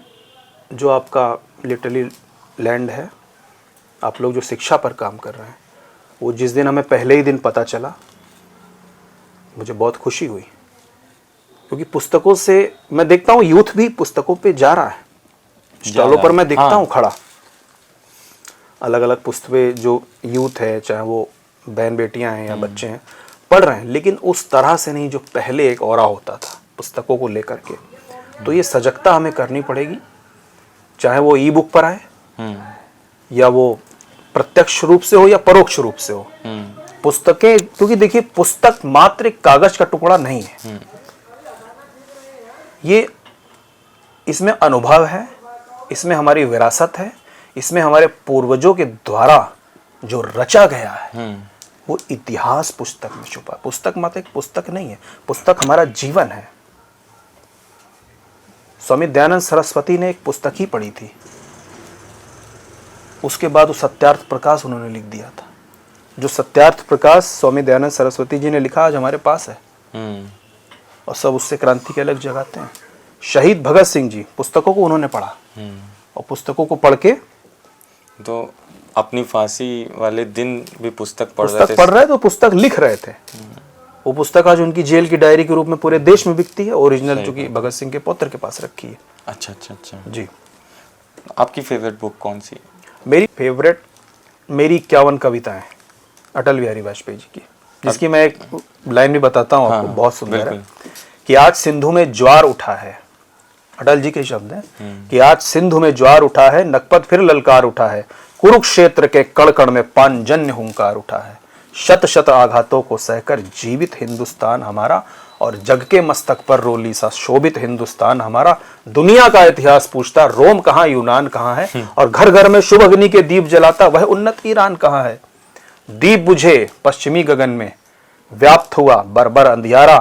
जो आपका लिटरली लैंड है, आप लोग जो शिक्षा पर काम कर रहे हैं, वो जिस दिन हमें पहले ही दिन पता चला, मुझे बहुत खुशी हुई, क्योंकि पुस्तकों से मैं देखता हूँ यूथ भी पुस्तकों पे जा रहा है। स्टॉलों पर मैं देखता हूँ खड़ा, अलग अलग पुस्तकें जो यूथ है, चाहे वो बहन बेटियां हैं या बच्चे हैं, पढ़ रहे हैं, लेकिन उस तरह से नहीं जो पहले एक ऑरा होता था पुस्तकों को लेकर के। तो ये सजगता हमें करनी पड़ेगी, चाहे वो ई बुक पर आए या वो प्रत्यक्ष रूप से हो या परोक्ष रूप से हो। पुस्तकें, क्योंकि देखिए पुस्तक मात्र एक कागज का टुकड़ा नहीं है, ये इसमें अनुभव है, इसमें हमारी विरासत है, इसमें हमारे पूर्वजों के द्वारा जो रचा गया है वो इतिहास पुस्तक में छुपा है। पुस्तक मात्र एक पुस्तक नहीं है, पुस्तक हमारा जीवन है। स्वामी दयानंद सरस्वती ने एक पुस्तक ही पढ़ी थी, उसके बाद वो सत्यार्थ प्रकाश उन्होंने लिख दिया था। जो सत्यार्थ प्रकाश स्वामी दयानंद सरस्वती जी ने लिखा आज हमारे पास है, और सब उससे क्रांति के अलग जगाते हैं। शहीद भगत सिंह जी, पुस्तकों को उन्होंने पढ़ा, और पुस्तकों को पढ़ के तो अपनी फांसी वाले दिन भी पुस्तक पढ़ रहे तो पुस्तक लिख रहे थे। वो पुस्तक आज उनकी जेल की डायरी के रूप में पूरे देश में बिकती है, ओरिजिनल चूंकि भगत सिंह के पौत्र के पास रखी है। अच्छा अच्छा अच्छा जी। आपकी फेवरेट बुक कौन सी? मेरी फेवरेट, मेरी 51 कविताएं अटल बिहारी वाजपेयी जी की, जिसकी मैं एक लाइन भी बताता हूँ आपको, बहुत सुंदर है कि आज सिंधु में ज्वार उठा है, अटल जी के शब्द हैं कि आज सिंधु में ज्वार उठा है, नकपत फिर ललकार उठा है, कुरुक्षेत्र के कण कण में पांजन्य हुंकार उठा है, शत शत आघातों को सहकर जीवित हिंदुस्तान हमारा, और जग के मस्तक पर रोली सा शोभित हिंदुस्तान हमारा। दुनिया का इतिहास पूछता रोम कहाँ यूनान कहाँ है, और घर घर में शुभ अग्नि के दीप जलाता वह उन्नत ईरान कहाँ है। दीप बुझे पश्चिमी गगन में, व्याप्त हुआ बर्बर अंधियारा,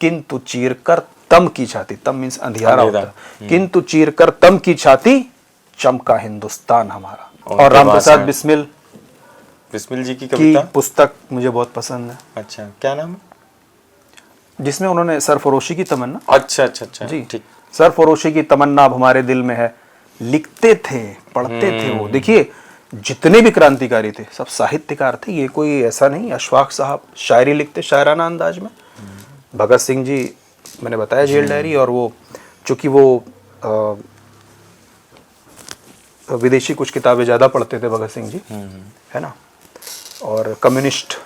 किंतु चीरकर तम की छाती, तम मीन्स अंधियारा होता है, किंतु चीरकर तम की छाती चमका हिंदुस्तान हमारा। और राम प्रसाद बिस्मिल जी की कविता की पुस्तक मुझे बहुत पसंद है। अच्छा, क्या नाम है? जिसमें उन्होंने सरफरोशी की तमन्ना, अच्छा अच्छा अच्छा जी ठीक, सरफरोशी की तमन्ना अब हमारे दिल में है, लिखते थे, पढ़ते थे। वो देखिए जितने भी क्रांतिकारी थे सब साहित्यकार थे, ये कोई ऐसा नहीं। अशफाक साहब शायरी लिखते शायराना अंदाज में, भगत सिंह जी मैंने बताया जेल डायरी, और वो चूंकि वो विदेशी कुछ किताबें ज़्यादा पढ़ते थे भगत सिंह जी, है ना, और कम्युनिस्ट।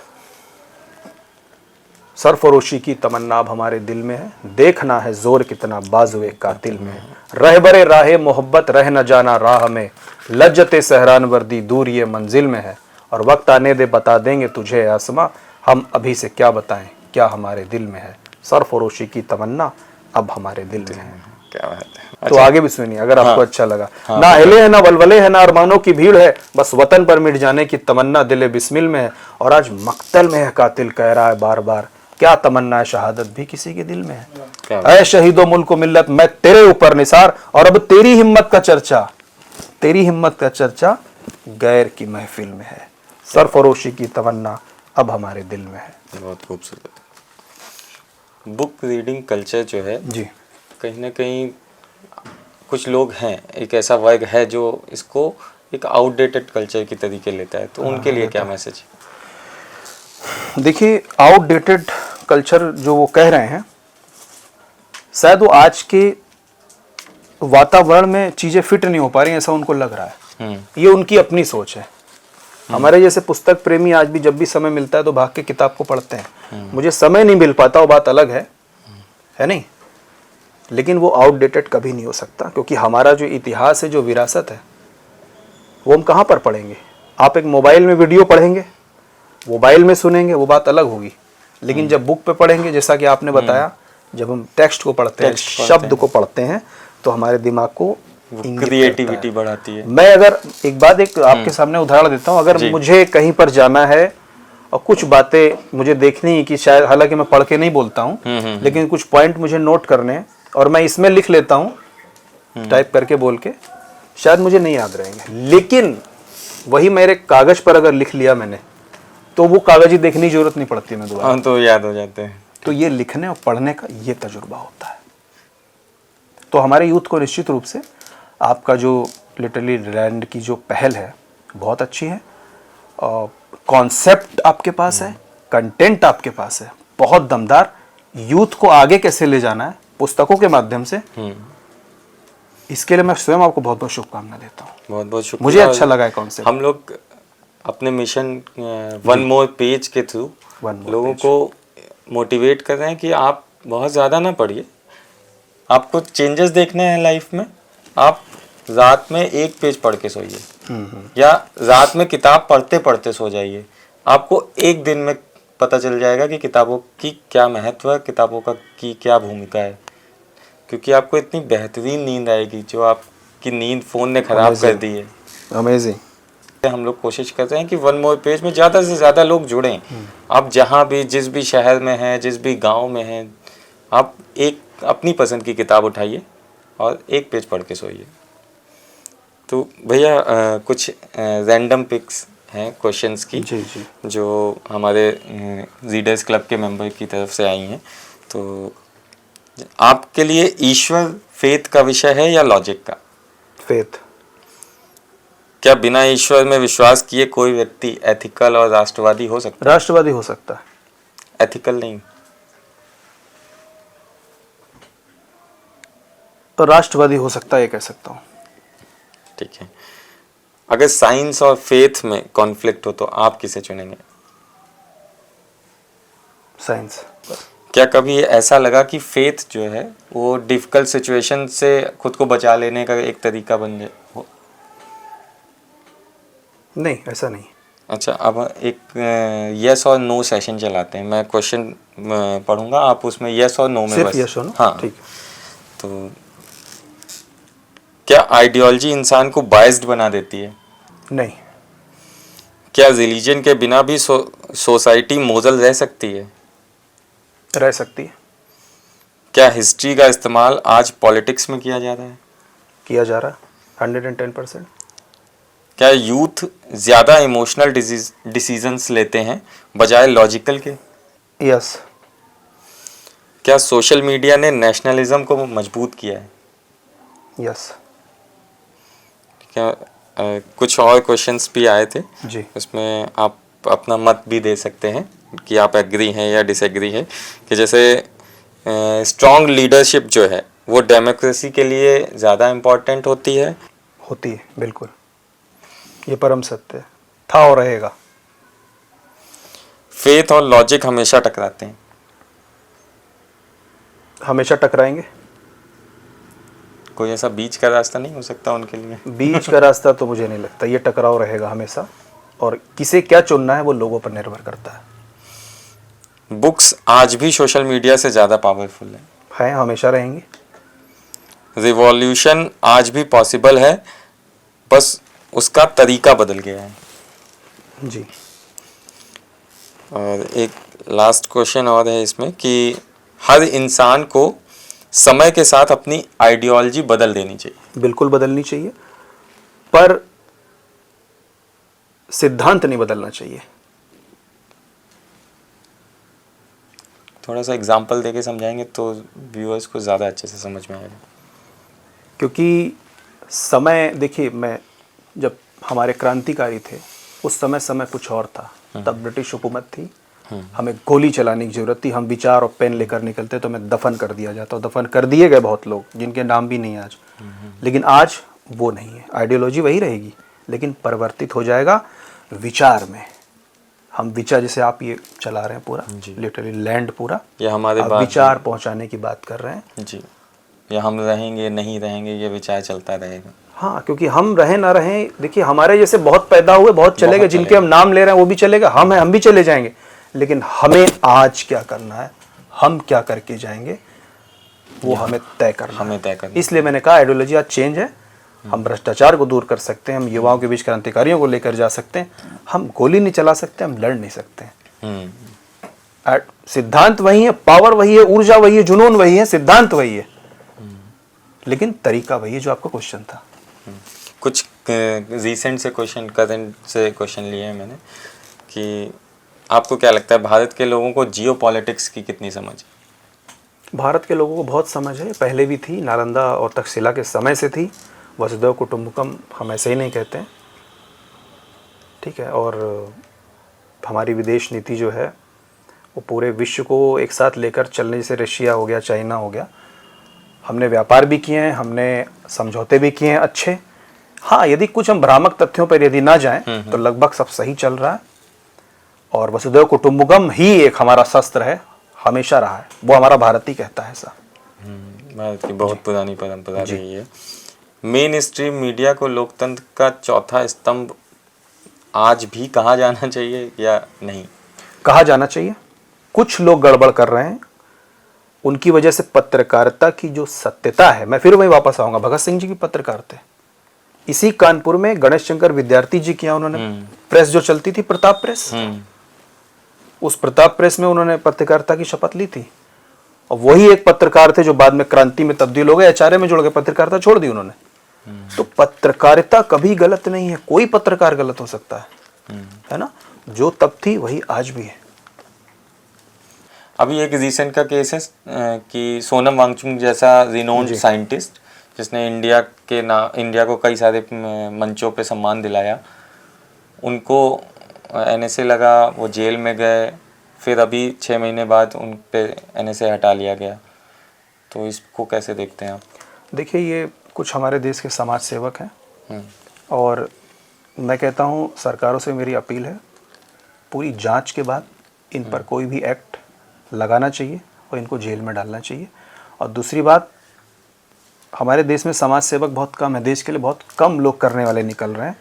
सरफरोशी की तमन्ना अब हमारे दिल में है, देखना है जोर कितना बाजुए कातिल में है, रह बरे राहे मोहब्बत रह न जाना राह में, लज्जते सहरान वर्दी दूर ये मंजिल में है, और वक्त आने दे बता देंगे तुझे आसमां, हम अभी से क्या बताएं क्या हमारे दिल में है। सरफरोशी की तमन्ना अब हमारे दिल में है। क्या बात है। तो आगे भी सुनिए अगर आपको अच्छा लगा। ना हिले है ना वलवले है ना अरमानों की भीड़ है, बस वतन पर मिट जाने की तमन्ना दिले बिस्मिल में है, और आज मक्तल में है कातिल कह रहा है बार बार, क्या तमन्ना है शहादत भी किसी के दिल में है। ऐ शहीदो मुल्क मिल्लत मैं तेरे ऊपर निसार, और अब तेरी हिम्मत का चर्चा, तेरी हिम्मत का चर्चा गैर की महफिल में है। सरफरोशी की तमन्ना अब हमारे दिल में है। बहुत खूबसूरत। बुक रीडिंग कल्चर जो है जी, कहीं ना कहीं कुछ लोग हैं, एक ऐसा वर्ग है जो इसको एक आउटडेटेड कल्चर की तरीके लेता है, तो उनके लिए क्या मैसेज? देखिए आउटडेटेड कल्चर जो वो कह रहे हैं, शायद वो आज के वातावरण में चीजें फिट नहीं हो पा रही, ऐसा उनको लग रहा है। ये उनकी अपनी सोच है। हमारे जैसे पुस्तक प्रेमी आज भी जब भी समय मिलता है तो भाग के किताब को पढ़ते हैं। मुझे समय नहीं मिल पाता, वो बात अलग है नहीं, लेकिन वो आउटडेटेड कभी नहीं हो सकता, क्योंकि हमारा जो इतिहास है, जो विरासत है, वो हम कहाँ पर पढ़ेंगे। आप एक मोबाइल में वीडियो पढ़ेंगे, मोबाइल में सुनेंगे, वो बात अलग होगी, लेकिन जब बुक पे पढ़ेंगे, जैसा कि आपने बताया, जब हम टेक्स्ट को पढ़ते हैं, शब्द को पढ़ते हैं, तो हमारे दिमाग को क्रिएटिविटी बढ़ाती है। मैं अगर एक आपके सामने उदाहरण देता हूँ, अगर मुझे कहीं पर जाना है और कुछ बातें मुझे देखनी है, कि शायद, हालांकि मैं पढ़ के नहीं बोलता हूँ, लेकिन कुछ पॉइंट मुझे नोट करने हैं और मैं इसमें लिख लेता हूँ टाइप करके, बोल के, शायद मुझे नहीं याद रहेंगे, लेकिन वही मेरे कागज पर अगर लिख लिया मैंने, तो वो कागज ही देखने की जरूरत नहीं पड़ती मैं दोबारा, तो याद हो जाते हैं। तो ये लिखने और पढ़ने का ये तजुर्बा होता है। तो हमारे यूथ को निश्चित रूप से आपका जो लिटरली लैंड की जो पहल है बहुत अच्छी है, कॉन्सेप्ट आपके पास है, कंटेंट आपके पास है बहुत दमदार। यूथ को आगे कैसे ले जाना है पुस्तकों के माध्यम से, इसके लिए मैं स्वयं आपको बहुत बहुत शुभकामना देता हूँ। बहुत बहुत शुक्रिया। मुझे अच्छा लगा है कॉन्सेप्ट। हम लोग अपने मिशन वन मोर पेज के थ्रू लोगों को मोटिवेट कर रहे हैं कि आप बहुत ज़्यादा ना पढ़िए, आपको चेंजेस देखने हैं लाइफ में, आप रात में 1 पेज पढ़ के सोइए, या रात में किताब पढ़ते पढ़ते सो जाइए। आपको एक दिन में पता चल जाएगा कि किताबों की क्या महत्व है, किताबों का की क्या भूमिका है, क्योंकि आपको इतनी बेहतरीन नींद आएगी जो आपकी नींद फ़ोन ने ख़राब कर दी है। अमेजिंग। हम लोग कोशिश करते हैं कि वन मोर पेज में ज़्यादा से ज़्यादा लोग जुड़ें। आप जहाँ भी, जिस भी शहर में हैं, जिस भी गांव में हैं, आप एक अपनी पसंद की किताब उठाइए और 1 पेज पढ़ के सोइए। तो भैया कुछ रैंडम पिक्स हैं क्वेश्चंस की, जी जी, जो हमारे रीडर्स क्लब के मेंबर की तरफ से आई हैं। तो आपके लिए ईश्वर फेथ का विषय है या लॉजिक का? फेथ। क्या बिना ईश्वर में विश्वास किए कोई व्यक्ति एथिकल और राष्ट्रवादी हो सकता है? राष्ट्रवादी हो सकता है, एथिकल नहीं। तो राष्ट्रवादी हो सकता है, ये कह सकता हूँ। ठीक है। अगर साइंस और फेथ में कॉन्फ्लिक्ट हो तो आप किसे चुनेंगे? साइंस। क्या कभी ऐसा लगा कि फेथ जो है वो डिफिकल्ट सिचुएशन से खुद को बचा लेने का एक तरीका बन जाए हो? नहीं, ऐसा नहीं। अच्छा, अब एक यस और नो सेशन चलाते हैं। मैं क्वेश्चन पढ़ूंगा, आप उसमें यस और नो में सिर्फ बस। यस और नो? हाँ, ठीक। तो क्या आइडियोलॉजी इंसान को बाइस्ड बना देती है? नहीं। क्या रिलीजन के बिना भी सोसाइटी मोजल रह सकती है? रह सकती है। क्या हिस्ट्री का इस्तेमाल आज पॉलिटिक्स में किया जा रहा है? किया जा रहा है 110%। क्या यूथ ज़्यादा इमोशनल डिसीजंस लेते हैं बजाय लॉजिकल के? यस। क्या सोशल मीडिया ने नेशनलिज्म को मजबूत किया है? यस। क्या कुछ और क्वेश्चंस भी आए थे जी। उसमें आप अपना मत भी दे सकते हैं कि आप एग्री हैं या डिसएग्री हैं, कि जैसे स्ट्रॉन्ग लीडरशिप जो है वो डेमोक्रेसी के लिए ज़्यादा इम्पोर्टेंट होती है? होती है, बिल्कुल, ये परम सत्य है, था और रहेगा। फेथ और लॉजिक हमेशा टकराते हैं? हमेशा टकराएंगे। कोई ऐसा बीच का रास्ता नहीं हो सकता उनके लिए? बीच का रास्ता तो मुझे नहीं लगता, ये टकराव रहेगा हमेशा, और किसे क्या चुनना है वो लोगों पर निर्भर करता है। बुक्स आज भी सोशल मीडिया से ज़्यादा पावरफुल है? हमेशा रहेंगी। रिवॉल्यूशन आज भी पॉसिबल है, बस उसका तरीका बदल गया है। जी। और एक लास्ट क्वेश्चन और है इसमें कि हर इंसान को समय के साथ अपनी आइडियोलॉजी बदल देनी चाहिए? बिल्कुल बदलनी चाहिए, पर सिद्धांत नहीं बदलना चाहिए। थोड़ा सा एग्जांपल देके समझाएंगे तो व्यूअर्स को ज़्यादा अच्छे से समझ में आएगा। क्योंकि समय, देखिए, मैं जब हमारे क्रांतिकारी थे उस समय कुछ और था, तब ब्रिटिश हुकूमत थी, हमें गोली चलाने की जरूरत थी, हम विचार और पेन लेकर निकलते तो हमें दफन कर दिया जाता, और दफन कर दिए गए बहुत लोग जिनके नाम भी नहीं है आज। लेकिन आज वो नहीं है, आइडियोलॉजी वही रहेगी, लेकिन परिवर्तित हो जाएगा विचार में। हम विचार, जैसे आप ये चला रहे हैं पूरा लिटरली लैंड पूरा, ये हमारे विचार पहुंचाने की बात कर रहे हैं जी। या हम रहेंगे नहीं रहेंगे ये विचार चलता रहेगा? हाँ, क्योंकि हम रहे ना रहे, देखिए हमारे जैसे बहुत पैदा हुए, बहुत चले गए, जिनके हम नाम ले रहे हैं वो भी चलेगा, हम हैं हम भी चले जाएंगे, लेकिन हमें आज क्या करना है, हम क्या करके जाएंगे, वो हमें तय करना। इसलिए मैंने कहा आइडियोलॉजी आज चेंज है। हम भ्रष्टाचार को दूर कर सकते हैं, हम युवाओं के बीच क्रांतिकारियों को लेकर जा सकते हैं, हम गोली नहीं चला सकते, हम लड़ नहीं सकते हैं। सिद्धांत वही है, पावर वही है, ऊर्जा वही है, जुनून वही है, सिद्धांत वही है, लेकिन तरीका वही है जो आपका क्वेश्चन था। कुछ रिसेंट से क्वेश्चन, करंट से क्वेश्चन लिए हैं मैंने कि आपको क्या लगता है भारत के लोगों को जियो पॉलिटिक्स की कितनी समझ है? भारत के लोगों को बहुत समझ है, पहले भी थी, नालंदा और तक्षशिला के समय से थी। वसुधैव कुटुंबकम हम ऐसे ही नहीं कहते हैं, ठीक है। और हमारी विदेश नीति जो है वो पूरे विश्व को एक साथ लेकर चलने, जैसे रशिया हो गया, चाइना हो गया, हमने व्यापार भी किए हैं, हमने समझौते भी किए हैं अच्छे। हाँ, यदि कुछ हम भ्रामक तथ्यों पर यदि ना जाएं तो लगभग सब सही चल रहा है। और वसुधैव कुटुंबकम ही एक हमारा शस्त्र है, हमेशा रहा है, वो हमारा भारत ही कहता है ऐसा। भारत की बहुत पुरानी परंपरा रही है। मेन स्ट्रीम मीडिया को लोकतंत्र का चौथा स्तंभ आज भी कहा जाना चाहिए या नहीं? कहा जाना चाहिए। कुछ लोग गड़बड़ कर रहे हैं, उनकी वजह से पत्रकारिता की जो सत्यता है, मैं फिर वही वापस आऊंगा, भगत सिंह जी की पत्रकारिता, इसी कानपुर में गणेश शंकर विद्यार्थी जी किया उन्होंने प्रेस जो चलती थी, प्रताप प्रेस, उस प्रताप प्रेस में उन्होंने पत्रकारिता की शपथ ली थी। और वही एक पत्रकार थे जो बाद में क्रांति में तब्दील हो गए, आचार्य में जुड़ गए, पत्रकारिता छोड़ दी उन्होंने। तो पत्रकारिता कभी गलत नहीं है, कोई पत्रकार गलत हो सकता है ना। जो तब थी वही आज भी है। अभी एक रिसेंट का केस है कि सोनम वांगचुक जैसा रिनोन्ड साइंटिस्ट जिसने इंडिया को कई सारे मंचों पे सम्मान दिलाया, उनको एनएसए लगा, वो जेल में गए, फिर अभी 6 महीने बाद उन पे एनएसए हटा लिया गया। तो इसको कैसे देखते हैं आप? देखिए, ये कुछ हमारे देश के समाज सेवक हैं और मैं कहता हूँ सरकारों से मेरी अपील है, पूरी जांच के बाद इन पर कोई भी एक्ट लगाना चाहिए और इनको जेल में डालना चाहिए। और दूसरी बात, हमारे देश में समाज सेवक बहुत कम है, देश के लिए बहुत कम लोग करने वाले निकल रहे हैं।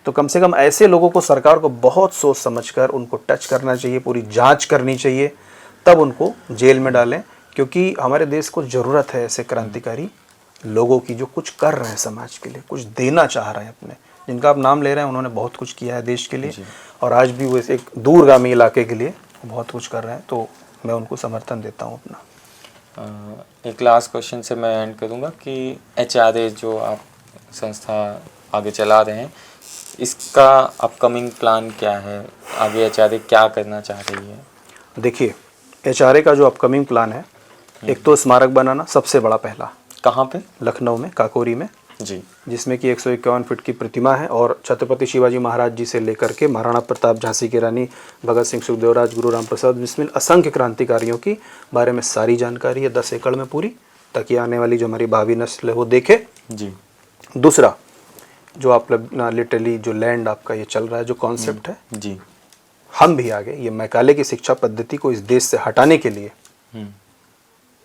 तो कम से कम ऐसे लोगों को सरकार को बहुत सोच समझकर उनको टच करना चाहिए, पूरी जांच करनी चाहिए, तब उनको जेल में डालें। क्योंकि हमारे देश को ज़रूरत है ऐसे क्रांतिकारी लोगों की जो कुछ कर रहे हैं, समाज के लिए कुछ देना चाह रहे हैं अपने, जिनका आप नाम ले रहे हैं, उन्होंने बहुत कुछ किया है देश के लिए और आज भी वो एक दूरगामी इलाके के लिए बहुत कुछ कर रहे हैं। तो मैं उनको समर्थन देता हूँ अपना। एक लास्ट क्वेश्चन से मैं एंड करूँगा कि HRA जो आप संस्था आगे चला रहे हैं, इसका अपकमिंग प्लान क्या है? आगे HRA क्या करना चाह रही है? देखिए, HRA का जो अपकमिंग प्लान है, एक तो स्मारक बनाना सबसे बड़ा पहला। कहाँ पे? लखनऊ में, काकोरी में जी, जिसमें कि 151 फीट की प्रतिमा है और छत्रपति शिवाजी महाराज जी से लेकर के महाराणा प्रताप, झांसी की रानी, भगत सिंह, सुखदेव, राजगुरु राम प्रसाद बिस्मिल, असंख्य क्रांतिकारियों की बारे में सारी जानकारी है 10 एकड़ में पूरी, ताकि आने वाली जो हमारी भावी नस्ल है वो देखे जी। दूसरा, जो आप लिटरली जो लैंड आपका ये चल रहा है, जो कॉन्सेप्ट है, जी, हम भी आगे ये मैकाले की शिक्षा पद्धति को इस देश से हटाने के लिए